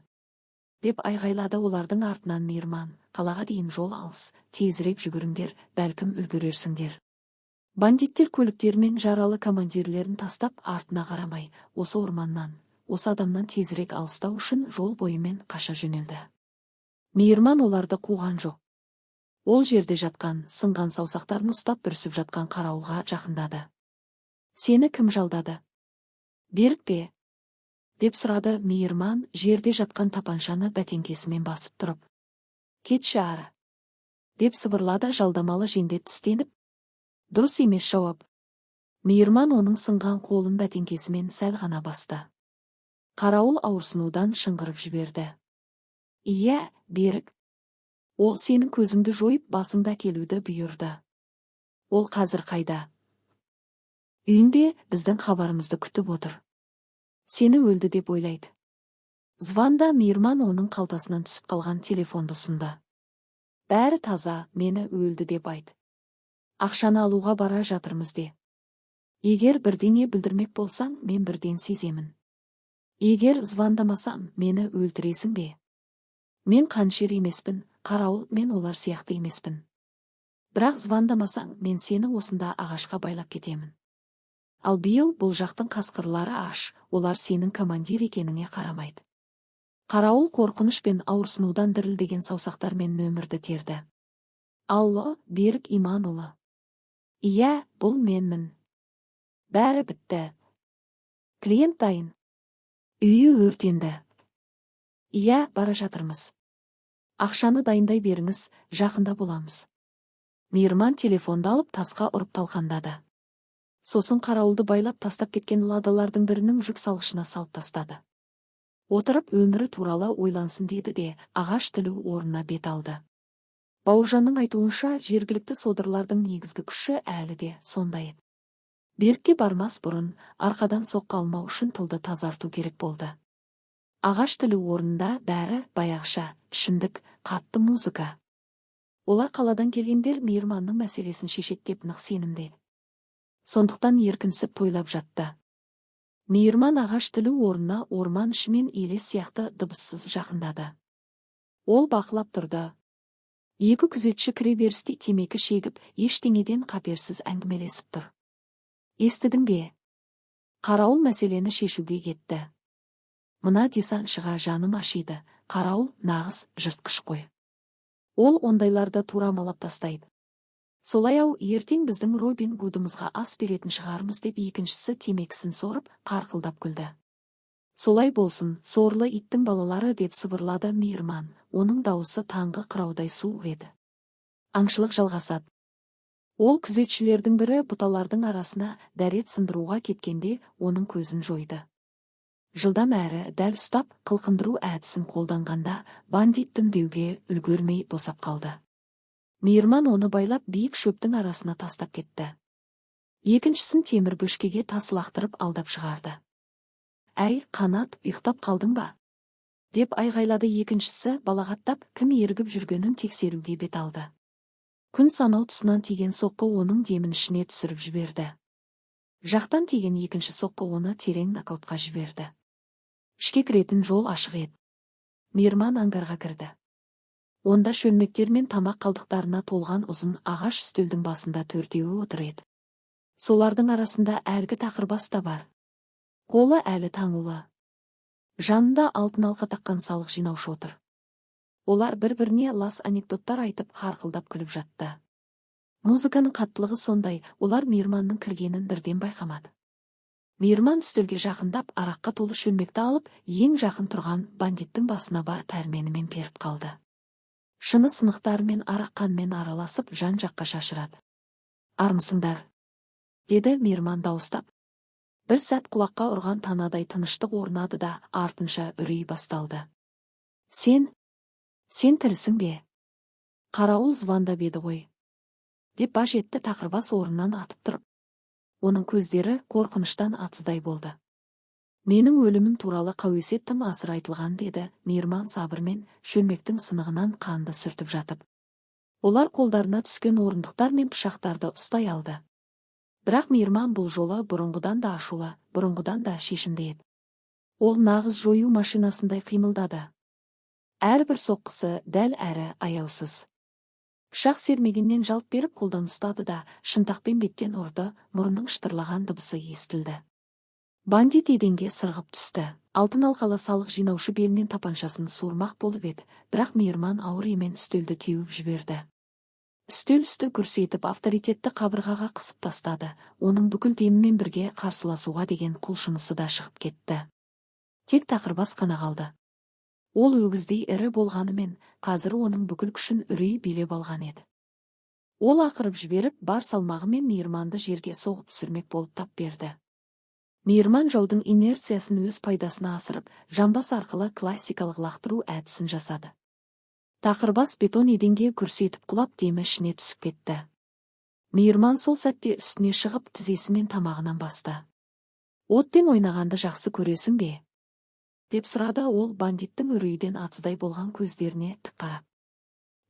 деп айғайлады олардың артынан Мейірман. Қалаға дейін жол алыс, тезірек жүгіріңдер, бәлкім үлгерерсіңдер. Бандиттер көліктері мен жаралы командирлерін тастап, артына қарамай, осы орманнан, осы адамнан тезірек алыстау үшін жол бойымен қаша жөнелді. Мейірман оларды қуған жоқ. Ол жерде жатқан, сынған саусақтарын ұстап бүрісіп жатқан қарауылға жақындады. «Сені кім жалдады?» «Берік пе?» деп сұрады Мейірман, жерде жатқан тапаншаны бәтеңкесімен басып тұрып. «Кетші ары!» деп сыбырлады жалдамалы жендет тістеніп. «Дұрыс емес жауап». Мейірман оның сынған қолын бәтеңкесімен сәл ғана басты. Қарауыл ауырсынудан шыңғырып жіберді. «Ия, Берік. Ол сенің көзіңді жойып, басыңда келуді бұйырды. Ол қазір қайда?» «Үйінде, біздің хабарымызды күтіп отыр. Сені өлді деп ойлайды». Званда Мейірман оның қалтасынан түсіп қалған телефонды ұсынды. «Бәрі таза, мені өлді деп айт. Ақшаны алуға бара жатырмыз де. Егер бірдеңе білдірмек болсаң, мен бірден сеземін. Егер звандамасам, мені өлтіресің бе?» «Мен қаншер емеспін, қарауыл, мен олар сияқты емеспін. Бірақ звандамасаң, мен сені осында ағашқа байлап кетемін. Ал биыл бұл жақтың қасқырлары аш, олар сенің командир екеніңе қарамайды». Қарауыл қорқыныш пен ауырсынудан дірілдеген саусақтармен нөмірді терді. «Алло, Берік Иманұлы?» «Ия, бұл менмін. Бәрі бітті. Клиент дайын. Үйі өртенді. Ия, бара жатырмыз. Ақшаны дайындай беріңіз, жақында боламыз». Мейірман телефонды алып тасқа ұрып талқандады. Сосын қарауылды байлап тастап кеткен ладалардың бірінің жүк салғышына салып тастады. Отырып өмірі туралы ойлансын деді де, ағаш тілу орнына бет алды. Бауыржанның айтуынша, жергілікті содырлардың негізгі күші әлі де сондай еді. Берікке бармас бұрын, арқадан соққы алмау үшін тылды тазарту керек болды. Ағаш тілу орнында бәрі баяғыша, ішімдік, қатты музыка. Олар қаладан келгендер Мейірманның мәселесін шешеді деп нық сенімдеді. Сондықтан еркінсіп тойлап жатты. Мейірман ағаш тілу орнына орман ішімен елес сияқты дыбыссыз жақындады. Ол бақылап тұрды. Екі күзетші кіре берісте темекі шегіп, ештеңеден қаперсіз әңгімелесіп тұр. «Естідің бе?» Қарауыл мәселені шешуге кетті. «Мына десантшыға жаным ашиды, қарауыл нағыз жыртқыш қой. Ол ондайларды турамалап тастайды. Солай-ау, ертең біздің Робин Гудымызға ас беретін шығармыз» деп екіншісі темекісін сорып, қарқылдап күлді. «Солай болсын, сорлы иттің балалары» деп сыбырлады Мейірман, оның дауысы таңғы қыраудай суық еді. Аңшылық жалғасады. Ол күзетшілердің бірі бұталардың арасына дәрет сындыруға кеткенде оның көзін жойды. Жылдам әрі дәл ұстап, қылқындыру әдісін қолданғанда, бандит түндеуге үлгермей босап қалды. Мейірман оны байлап биік шөптің арасына тастап кетті. Екіншісін темір бөшкеге тас лақтырып алдап шығарды. «Әй, Қанат, ұйықтап қалдың ба?» деп айғайлады екіншісі, балағаттап, кім ергіп жүргенін тексеруге бет алды. Күн санау тұсынан тиген соққы оның демін ішіне түсіріп жіберді. Жақтан тиген екінші соққы оны терең нокаутқа жіберді. Ішке кіретін жол ашық еді. Мейірман ангарға кірді. Онда шөлмектер мен тамақ қалдықтарына толған ұзын ағаш үстелдің басында төртеуі отыр еді. Солардың арасында әлгі тақырбас та бар. Қолы әлі таңулы. Жанында алтын алқа таққан салық жинаушы отыр. Олар бір-біріне лас анекдоттар айтып, қарқылдап күліп жатты. Музыканың қаттылығы сондай, олар Мейірманның кіргенін бірден байқамады. Мейірман үстелге жақындап, араққа толы шөлмекті алып, ең жақын тұрған бандиттің басына бар пәрменімен періп қалды. Шыны сынықтарымен арақ қанмен араласып, жан-жаққа шашырады. «Армысыңдар?» деді Мейірман дауыстап. Бір сәт құлаққа ұрған танадай тыныштық орнады да, артынша үрей басталды. Сен тірісің бе?» «Қарауыл звандап еді ғой», деп баж етті тақырбас орнынан атып тұрып. Оның көздері қорқыныштан атыздай болды. «Менің өлімім туралы қауесет тым асыр айтылған», деді Мейірман сабырмен, шөлмектің сынығынан қанды сүртіп жатып. Олар қолдарына түскен орындықтар мен пышақтарды ұстай алды. Бірақ Мейірман бұл жолы бұрынғыдан да ашулы, бұрынғыдан да шешімді еді. Ол нағыз жою машинасындай қимылдады. Әрбір соққысы дәл әрі аяусыз. Пышақ сермегеннен жалт беріп қолдан ұстады да, шынтақпен беттен ұрды, мұрынның шытырлаған дыбысы естілді. Бандит еденге сырғып түсті. Алтын алқалы салық жинаушы белінен тапаншасын суырмақ болып еді, бірақ мейірман ауыр емен үстелді теуіп жіберді. Үстел үсті күрс етіп авторитетті қабырғаға қысып тастады, оның бүкіл демімен бірге қарсыласуға деген құлшынысы да шығып кетті. Тек тақырбас қана қалды. Ол өгіздей ірі болғанымен, қазір оның бүкіл күшін үрей билеп алған еді. Ол ақырып жіберіп, бар салмағымен мейірманды жерге соғып түсірмек болып тап берді. Мейірман жаудың инерциясын өз пайдасына асырып, жамбас арқылы классикалық лақтыру әдісін жасады. Тақырбас бетон еденге күрс етіп құлап демі ішіне түсіп кетті. Мейірман сол сәтте үстіне шығып тізесімен тамағынан басты. Отпен ойнағанды жақсы көресің бе? Деп сұрады ол бандиттің үрейден атыздай болған көздеріне тік қарап.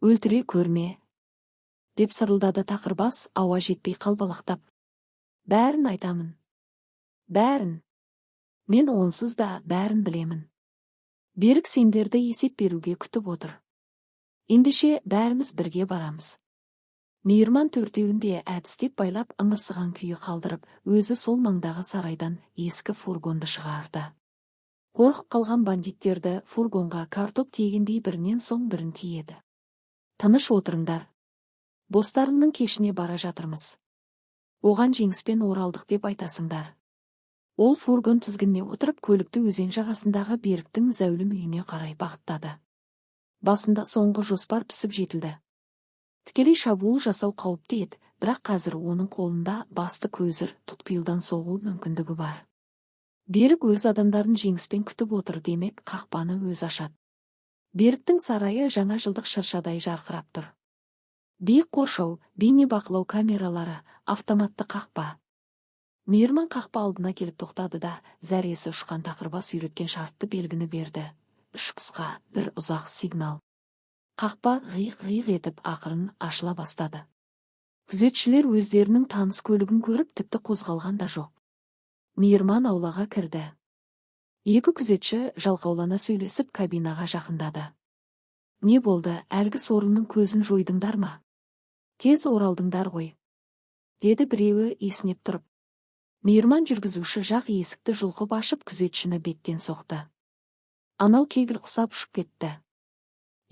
Өлтіре көрме? Деп сырылдады тақырбас ауа жетпей қалбалақтап. Бәрін айтамын. Бәрін. Мен онсыз да бәрін білемін. Берік сендерді есеп беруге күтіп отыр. Ендеше бәріміз бірге барамыз. Мейірман төртеуін де әдістеп байлап ыңырсыған күйі қалдырып, өзі сол маңдағы сарайдан ескі фургонды шығарды. Қорқып қалған бандиттерді фургонға картоп тиегендей бірінен соң бірін тиеді. Тыныш отырыңдар. Бостарыңның кешіне бара жатырмыз. Оған жеңіспен оралдық деп айтасыңдар. Ол фургон тізгініне отырып көлікті өзен жағасындағы Беріктің зәулім үйіне қарай бағыттады. Басында соңғы жоспар пісіп жетілді. Тікелей шабуыл жасау қауіпті еді, бірақ қазір оның қолында басты көзір тұтқиылдан соғу мүмкіндігі бар. Берік өз адамдарын жеңіспен күтіп отыр демек, қақпаны өз ашады. Беріктің сарайы жаңа жылдық шыршадай жарқырап тұр. Биік қоршау, бейне бақылау камералары, автоматты қақпа. Мейірман қақпа алдына келіп тоқтады да, зәресі ұшқан тақырбас үйреткен шартты белгіні берді. 3 қысқа, 1 ұзақ сигнал. Қақпа ғиқ-ғиқ етіп ақырын ашыла бастады. Күзетшілер өздерінің таныс көлігін көріп тіпті қозғалған да жоқ. Мейірман аулаға кірді. 2 күзетші жалқаулана сөйлесіп кабинаға жақындады. Не болды, әлгі сорлының көзін жойдыңдар ма? Тез оралдыңдар ғой, деді біреуі есінеп тұрып. Мейірман жүргізуші жақ есікті жұлқып ашып күзетшіні беттен соқты. Анау кегіл құсап ұшып кетті.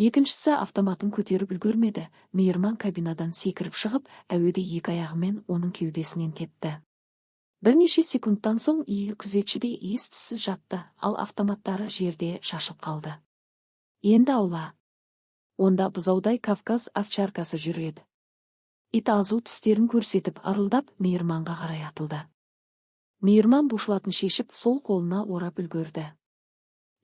Екіншісі автоматын көтеріп үлгермеді. Мейірман кабинадан секіріп шығып, әуеде 2 аяғымен оның кеудесінен тепті. Бірнеше секундтан соң 2 күзетші де ес-түссіз жатты, ал автоматтары жерде шашылып қалды. Енді аула. Онда бұзаудай Кавказ овчаркасы жүреді. Ит азу тістерін көрсетіп арылдап Мейірманға қарай атылды. Мейірман бушлатын шешіп сол қолына орап үлгерді.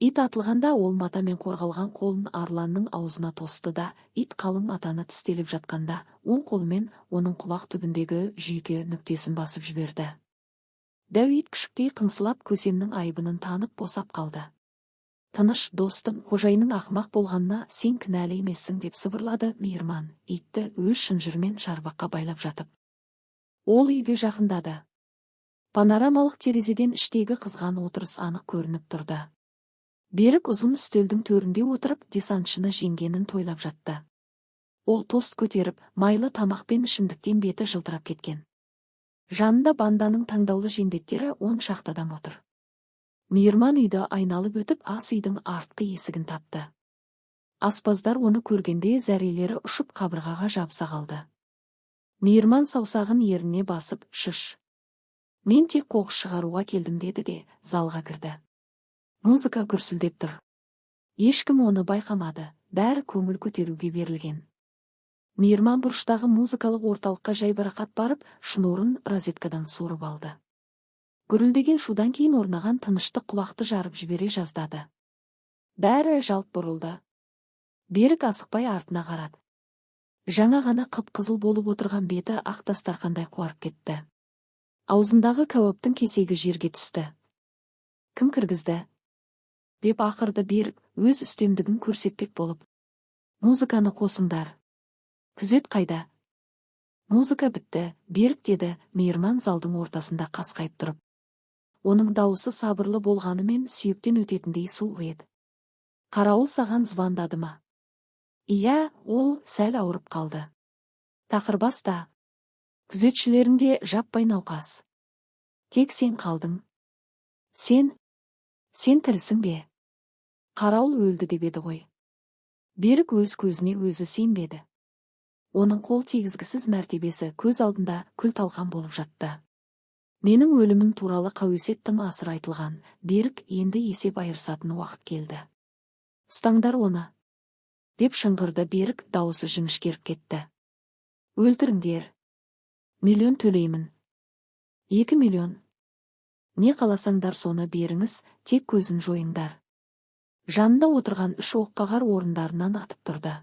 Ит атылғанда ол матамен қорғалған қолын арланның аузына тосты да, ит қалың матаны тістеліп жатқанда, оң қолымен оның құлақ түбіндегі жүйке нүктесін басып жіберді. Дәу ит күшіктей қыңсылап көсемнің айыбының танып босап қалды. Тыныш, достым, қожайының ақымақ болғанына сен кінәлі емессің деп сыбырлады Мейірман, итті өз шынжырмен шарбаққа байлап жатып. Ол үйге жақындады. Панорамалық терезеден іштегі қызған отырыс анық көрініп тұрды. Берік ұзын үстелдің төрінде отырып, десантшыны жеңгенін тойлап жатты. Ол тост көтеріп, майлы тамақпен ішімдіктен беті жылтырап кеткен. Жанында банданың таңдаулы жендеттері 10 шақты адам отыр. Мейірман үйді айналып өтіп, ас үйдің артқы есігін тапты. Аспаздар оны көргенде зәрелері ұшып қабырғаға жабыса қалды. Мейірман саусағын еріне басып, шыш. Мен тек қоқыс шығаруға келдім деді де, залға кірді. Музыка күрсілдеп тұр. Ешкім оны байқамады, бәрі көңіл көтеруге берілген. Мейірман бұрыштағы музыкалық орталыққа жайбарақат барып, шнурын розеткадан суырып алды. Гүрілдеген шудан кейін орнаған тыныштық құлақты жарып жібере жаздады. Бәрі жалт бұрылды. Берік асықпай артына қарады. Жаңа ғана қып-қызыл болып отырған беті ақ дастарқандай қуарып кетті. Аузындағы кәуаптың кесегі жерге түсті. Кім кіргізді? Деп ақырды Берік, өз үстемдігін көрсетпек болып. Музыканы қосыңдар. Күзет қайда? Музыка бітті, Берік деді, Мейірман залдың ортасында қасқайып тұрып. Оның дауысы сабырлы болғанымен сүйектен өтетіндей суық еді. Қарауыл саған звондады ма? Иә, ол сәл ауырып қалды. Тақыр баста. Күзетшілерінде жаппай науқас. Тек сен қалдың. Сен тірісің бе? Қарауыл өлді деп еді ғой. Берік өз көзіне өзі сенбеді. Оның қол тигізгісіз мәртебесі көз алдында күл талқан болып жатты. Менің өлімім туралы қауесет тым асыр айтылған, Берік енді есеп айырысатын уақыт келді. Ұстаңдар оны, деп шыңғырды Берік, дауысы жіңішкеріп кетті. Өлтіріңдер. Миллион төлеймін. 2 миллион. Не қаласаңдар соны беріңіз, тек көзін жойыңдар. Жанында отырған 3 оққағар орындарынан атып тұрды.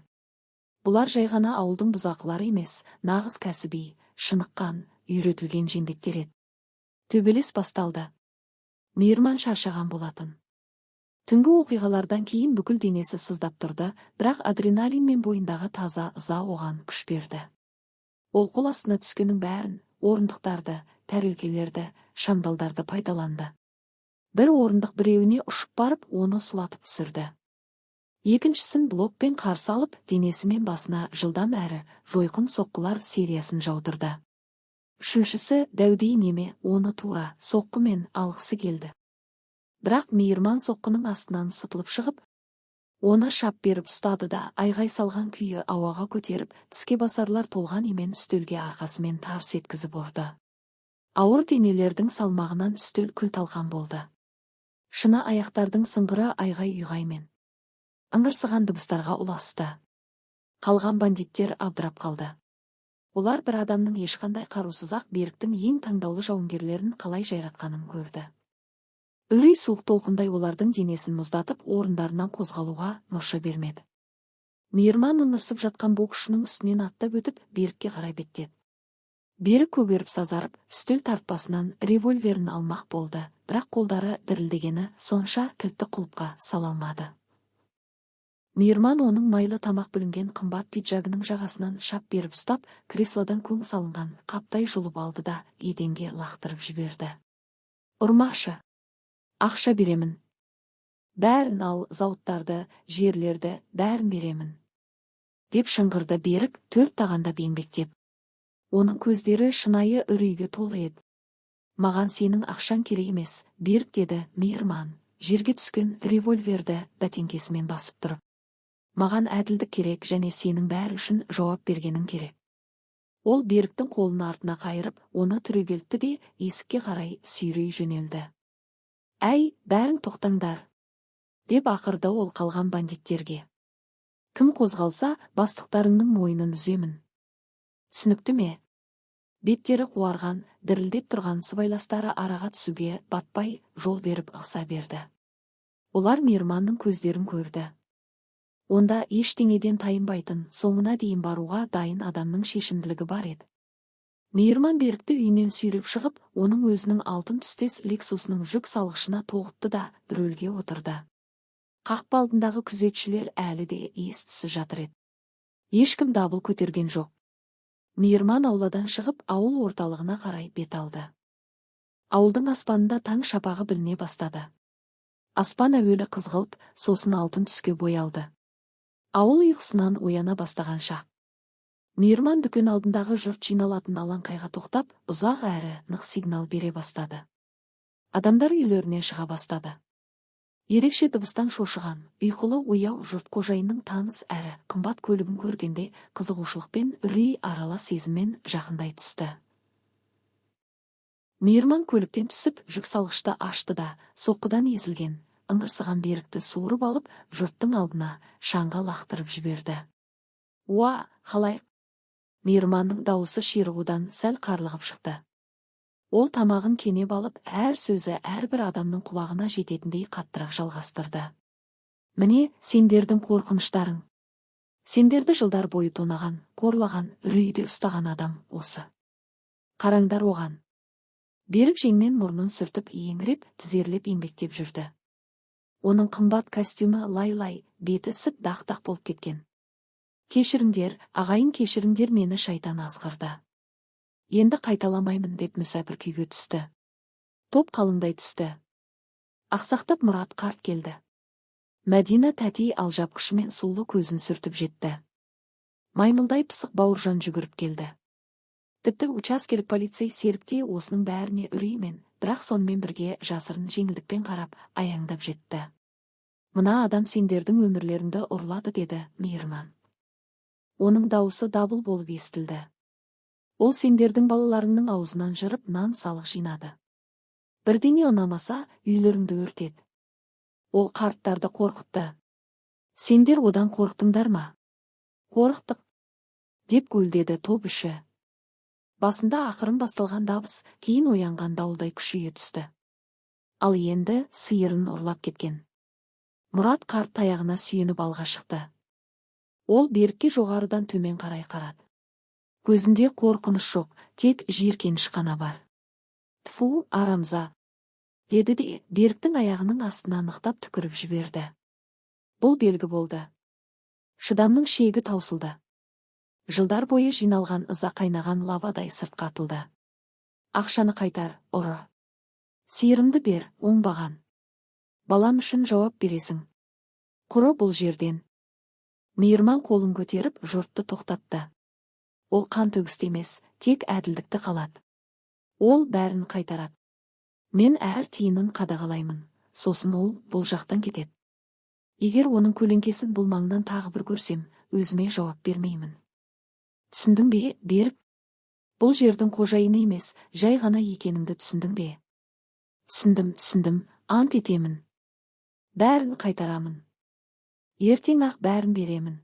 Бұлар жай ғана ауылдың бұзақылары емес, нағыз кәсіби, шыныққан, үйретілген жендеттер еді. Төбелес басталды. Мейірман шаршаған болатын. Түнгі оқиғалардан кейін бүкіл денесі сыздап тұрды, бірақ адреналин мен бойындағы таза ыза оған күш берді. Ол қол астына түскеннің бәрін, орындықтарды, тәрелкелерді, шамдалдарды пайдаланды. Бір орындық біреуіне ұшып барып, оны сұлатып түсірді. Екіншісін блокпен қарсы алып, денесі мен басына жылдам әрі жойқын соққылар сериясын жаудырды. Үшіншісі дәудей неме, оны тура соққымен алғысы келді. Бірақ мейірман соққының астынан сытылып шығып, оны шап беріп ұстады да айғай салған күйі ауаға көтеріп, тіске басарлар толған емен үстелге арқасымен тарс еткізіп ұрды. Ауыр денелердің салмағынан үстел күл талқан болды. Шыны аяқтардың сыңғыры айғай-ұйғаймен ыңырсыған дыбыстарға ұласты. Қалған бандиттер абдырап қалды. Олар бір адамның ешқандай қарусыз-ақ Беріктің ең таңдаулы жауынгерлерін қалай жайратқанын көрді. Үрей суық толқындай олардың денесін мұздатып, орындарынан қозғалуға мұрша бермеді. Мейірман ыңырсып жатқан боксшының үстінен аттап өтіп, Берікке қарай беттеді. Берік көгеріп сазарып, үстел тартпасынан револьверін алмақ болды, бірақ қолдары дірілдегені сонша кілтті құлыпқа сала алмады. Мейірман оның майлы тамақ бүлінген қымбат пиджагының жағасынан шап беріп ұстап, креслодан көң салынған қаптай жұлып алды да еденге лақтырып жіберді. Ұрмашы. Ақша беремін. Бәрін ал, зауыттарды, жерлерді, бәрін беремін. Деп шыңғырды Берік, төрт тағанда еңбектеп. Оның көздері шынайы үрейге толы еді. Маған сенің ақшаң керек емес, Берік, деді Мейірман, жерге түскен револьверді бәтеңкесімен басып тұрып. Маған әділдік керек және сенің бәрі үшін жауап бергенің керек. Ол Беріктің қолын артына қайырып, оны түрегелтті де есікке қарай сүйрей жөнелді. Әй, бәрің тоқтаңдар, деп ақырды ол қалған бандиттерге. Кім қозғалса, бастықтарыңның мойнын үземін. Түсінікті ме? Беттері қуарған, дірілдеп тұрған сыбайластары араға түсуге батпай жол беріп ықса берді. Олар Мейірманның көздерін көрді. Онда ештеңеден тайынбайтын, соңына дейін баруға дайын адамның шешімділігі бар еді. Мейірман Берікті үйінен сүйреп шығып, оның өзінің алтын түстес Лексусының жүк салғышына тоғытты да рөлге отырды. Қақпа алдындағы күзетшілер әлі де ес-түссіз жатыр еді. Ешкім дабыл көтерген жоқ. Мейірман ауладан шығып, ауыл орталығына қарай бет алды. Ауылдың аспанында таң шапағы біліне бастады. Аспан әуелі қызғылт, сосын алтын түске боялды. Ауыл ұйқысынан ояна бастаған шақ. Мейірман дүкен алдындағы жұрт жиналатын алаңқайға тоқтап, ұзақ әрі нық сигнал бере бастады. Адамдар үйлеріне шыға бастады. Ерекше дыбыстан шошыған, ұйқылы ояу жұрт қожайынның таныс әрі қымбат көлігін көргенде қызығушылықпен үрей аралас сезіммен жақындай түсті. Мейірман көліктен түсіп, жүк салғышты ашты да, соққыдан езілген, ыңырсыған Берікті суырып алып, жұрттың алдына шаңға лақтырып жіберді. Уа, қалай? Мейірманның дауысы ширығудан сәл қарлығып шықты. Ол тамағын кенеп алып, әр сөзі әрбір адамның құлағына жететіндей қаттырақ жалғастырды. Міне, сендердің қорқыныштарың. Сендерді жылдар бойы тонаған, қорлаған, үрейде ұстаған адам осы. Қараңдар оған. Берік жеңмен мұрнын сүртіп, еңіреп, тізерлеп еңбектеп жүрді. Оның қымбат костюмі лай-лай, беті сіп дақ-дақ болып кеткен. Кешіріңдер, ағайын, кешіріңдер, мені шайтан азғырды. Енді қайталамаймын, деп мүсәпір күйге түсті. Топ қалыңдай түсті. Ақсақтап Мұрат қарт келді. Мәдина тәтей алжапқышымен сулы көзін сүртіп жетті. Маймылдай пысық Бауыржан жүгіріп келді. Тіпті учаскелік полицей Серіктей осының бәріне үреймен, бірақ сонымен бірге жасырын жеңілдікпен қарап, аяңдап жетті. Мына адам сендердің өмірлеріңді ұрлады, деді Мейірман. Оның дауысы дабыл болып естілді. Ол сендердің балаларыңның аузынан жырып нан салық жинады. Бірдеңе ұнамаса, үйлеріңді өртеді. Ол қарттарды қорқытты. Сендер одан қорықтыңдар ма? Қорықтық, деп гүлдеді топ іші. Басында ақырын басталған дабыс, кейін оянған дауылдай күшейе түсті. Ал енді сиырын ұрлап кеткен. Мұрат қарт таяғына сүйеніп алға шықты. Ол Берікке жоғарыдан төмен қарай қарады. Көзінде қорқыныш жоқ, тек жиіркеніш қана бар. Тфу, арамза, деді де Беріктің аяғының астына нықтап түкіріп жіберді. Бұл белгі болды. Шыдамның шегі таусылды. Жылдар бойы жиналған ыза қайнаған лавадай сыртқа атылды. Ақшаны қайтар, ұры. Сиырымды бер, оңбаған. Балам үшін жауап бересің. Құры бұл жерден. Мейірман қолын көтеріп жұртты тоқтатты. Ол қан төгісті емес, тек әділдікті қалады. Ол бәрін қайтарады. Мен әр тиынын қадағалаймын, сосын ол бұл жақтан кетеді. Егер оның көлеңкесін бұл маңнан тағы бір көрсем, өзіме жауап бермеймін. Түсіндің бе, Берік? Бұл жердің қожайыны емес, жай ғана екеніңді түсіндің бе? Түсіндім, ант етемін. Бәрін қайтарамын. Ертең ақ бәрін беремін.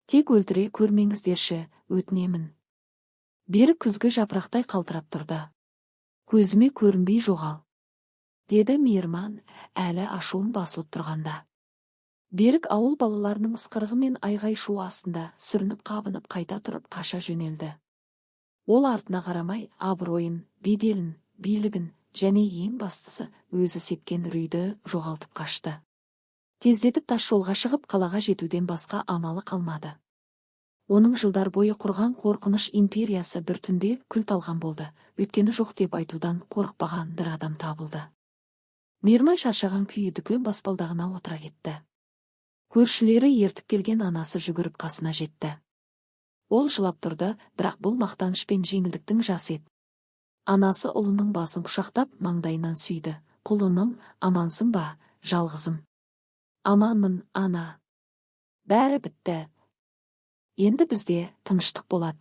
Тек өлтіре көрмеңіздерші, өтінемін. Берік күзгі жапырақтай қалтырап тұрды. Көзіме көрінбей жоғал, деді Мейірман, әлі ашуын басылып тұрғанда. Берік ауыл балаларының ысқырығы мен айғай-шу астында сүрініп қабынып қайта тұрып қаша жөнелді. Ол артына қарамай абыройын, беделін, билігін және ең бастысы өзі сепкен үрейді жоғалтып қашты. Тездетіп тас жолға шығып қалаға жетуден басқа амалы қалмады. Оның жылдар бойы құрған қорқыныш империясы бір түнде күл талған болды, өткені жоқ деп айтудан қорықпаған бір адам табылды. Мейірман шаршаған күйі дүкен баспалдағына отыра кетті. Көршілері ертіп келген анасы жүгіріп қасына жетті. Ол жылап тұрды, бірақ бұл мақтаныш пен жеңілдіктің жасы еді. Анасы ұлының басын құшақтап маңдайынан сүйді. Құлыным, амансың ба, жалғызым? Аманмын, ана. Бәрі бітті. Енді бізде тыныштық болады.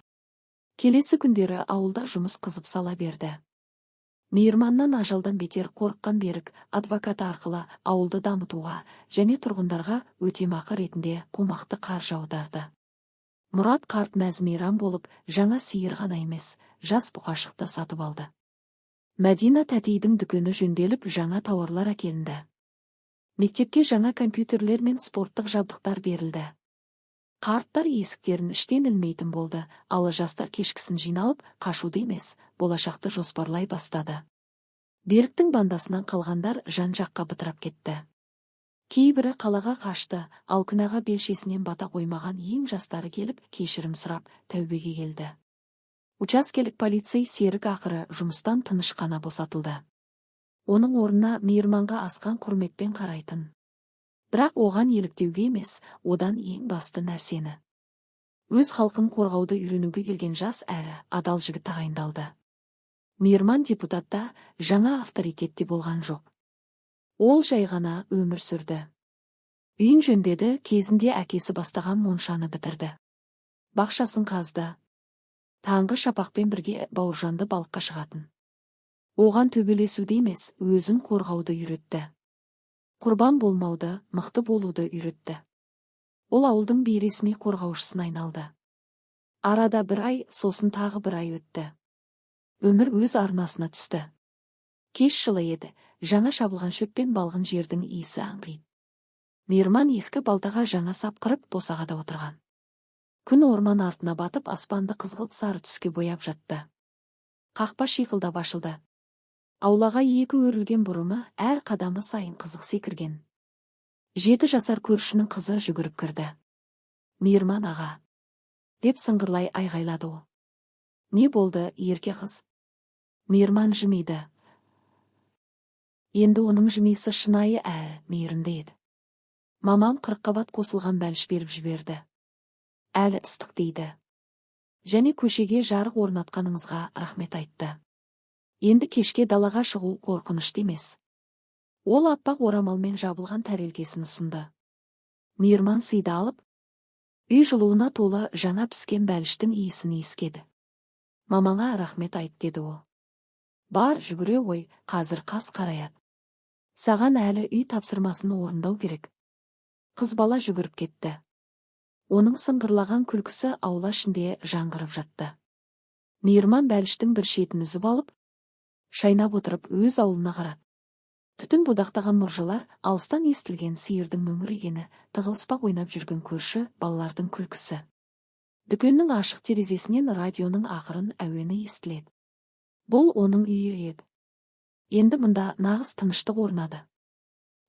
Келесі күндері ауылда жұмыс қызып сала берді. Мейірманнан ажалдан бетер қорыққан Берік адвокаты арқылы ауылды дамытуға және тұрғындарға өтемақы ретінде қомақты қаржы аударды. Мұрат қарт мәз-мейрам болып, жаңа сиыр ғана емес, жас бұқашықты сатып алды. Мәдина тәтейдің дүкені жөнделіп, жаңа тауарлар әкелінді. Мектепке жаңа компьютерлер мен спорттық жабдықтар берілді. Қарттар есіктерін іштен ілмейтін болды, ал жастар кешкісін жиналып, қашуды емес, болашақты жоспарлай бастады. Беріктің бандасынан қалғандар жан-жаққа бытырап кетті. Кейбірі қалаға қашты, ал күнәға белшесінен бата қоймаған ең жастары келіп, кешірім сұрап, тәубеге келді. Учаскелік полицей Серік ақыры жұмыстан тыныш қана босатылды. Оның орнына Мейірманға асқан құрметпен қарайтын. Бірақ оған еліктеуге емес, одан ең басты нәрсені. Өз халқын қорғауды үйренуге келген жас әрі адал жігіт тағайындалды. Мейірман депутатта жаңа авторитетте болған жоқ. Ол жай ғана өмір сүрді. Үйін жөндеді, кезінде әкесі бастаған моншаны бітірді. Бақшасын қазды. Таңғы шапақпен бірге Бауыржанды балыққа шығатын. Оған төбелесуді емес, өзін қорғауды үйретті. Құрбан болмауды, мықты болуды үйретті. Ол ауылдың бейресми қорғаушысына айналды. Арада бір ай, сосын тағы бір ай өтті. Өмір өз арнасына түсті. Кеш жылы еді, жаңа шабылған шөппен балғын жердің иісі аңқиды. Мейірман ескі балтаға жаңа сап қырып босағада отырған. Күн орман артына батып, аспанды қызғылт сары түске бояп жатты. Қақпа шиқылдап ашылды. Аулаға екі өрілген бұрымы әр қадамы сайын қызық секірген. 7 жасар көршінің қызы жүгіріп кірді. Мейірман аға, деп сыңғырлай айғайлады ол. Не болды, ерке қыз? Мейірман жымиды. Енді оның жымиысы шынайы мейірімді еді. Мамам 40 қабат қосылған бәліш беріп жіберді. Әлі ыстық дейді. Және көшеге жарық орнатқаныңызға рахмет айтты. Енді кешке далаға шығу қорқынышты емес. Ол аппақ орамалмен жабылған тәрелкесін ұсынды. Мейірман сыйды алып, үй жылуына толы жаңа піскен бәліштің иісін иіскеді. Мамаңа рахмет айт, деді ол. Бар, жүгіре ой, қазір қас қараяды. Саған әлі үй тапсырмасын орындау керек. Қыз бала жүгіріп кетті. Оның сыңғырлаған күлкісі аула ішінде жаңғырып жатты. Мейірман бәліштің бір шетін үзіп алып, шайнап отырып өз аулына қарады. Түтін будақтаған мұржылар, алыстан естілген сиырдың мөңірегені, тығылыспақ ойнап жүрген көрші балалардың күлкісі. Дүкеннің ашық терезесінен радионың ақырын әуені естіледі. Бұл оның үйі еді. Енді мұнда нағыз тыныштық орнады.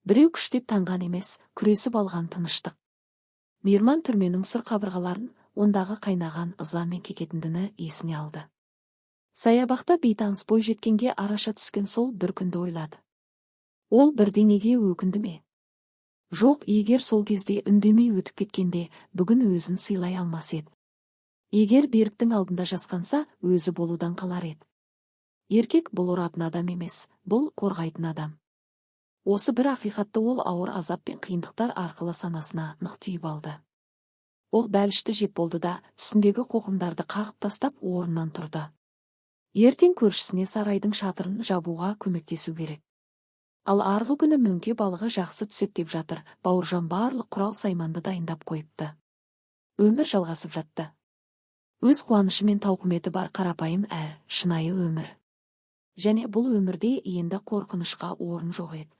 Біреу күштеп таңған емес, күресіп алған тыныштық. Мейірман түрменің сұр қабырғаларын, ондағы қайнаған ыза мен кекетіндіні есіне алды. Саябақта бейтаныс бой жеткенге араша түскен сол бір күнді ойлады. Ол бірдеңеге өкінді ме? Жоқ, егер сол кезде үндемей өтіп кеткенде, бүгін өзін сыйлай алмас еді. Егер беріктің алдында жасқанса, өзі болудан қалар еді. Еркек бұл ұратын адам емес, бұл қорғайтын адам. Осы бір ақиқатты ол ауыр азап пен қиындықтар арқылы санасына нық түйіп алды. Ол бәлішті жеп болды да, үстіндегі қоқымдарды қағып тастап орнынан тұрды. Ертең көршісіне сарайдың шатырын жабуға көмектесу керек. Ал арғы күні мөңке балығы жақсы түседі деп жатыр, Бауыржан барлық құрал сайманды дайындап қойыпты. Өмір жалғасып жатты. Өз қуанышы мен тауқыметі бар қарапайым шынайы өмір. Және бұл өмірде енді қорқынышқа орын жоқ еді.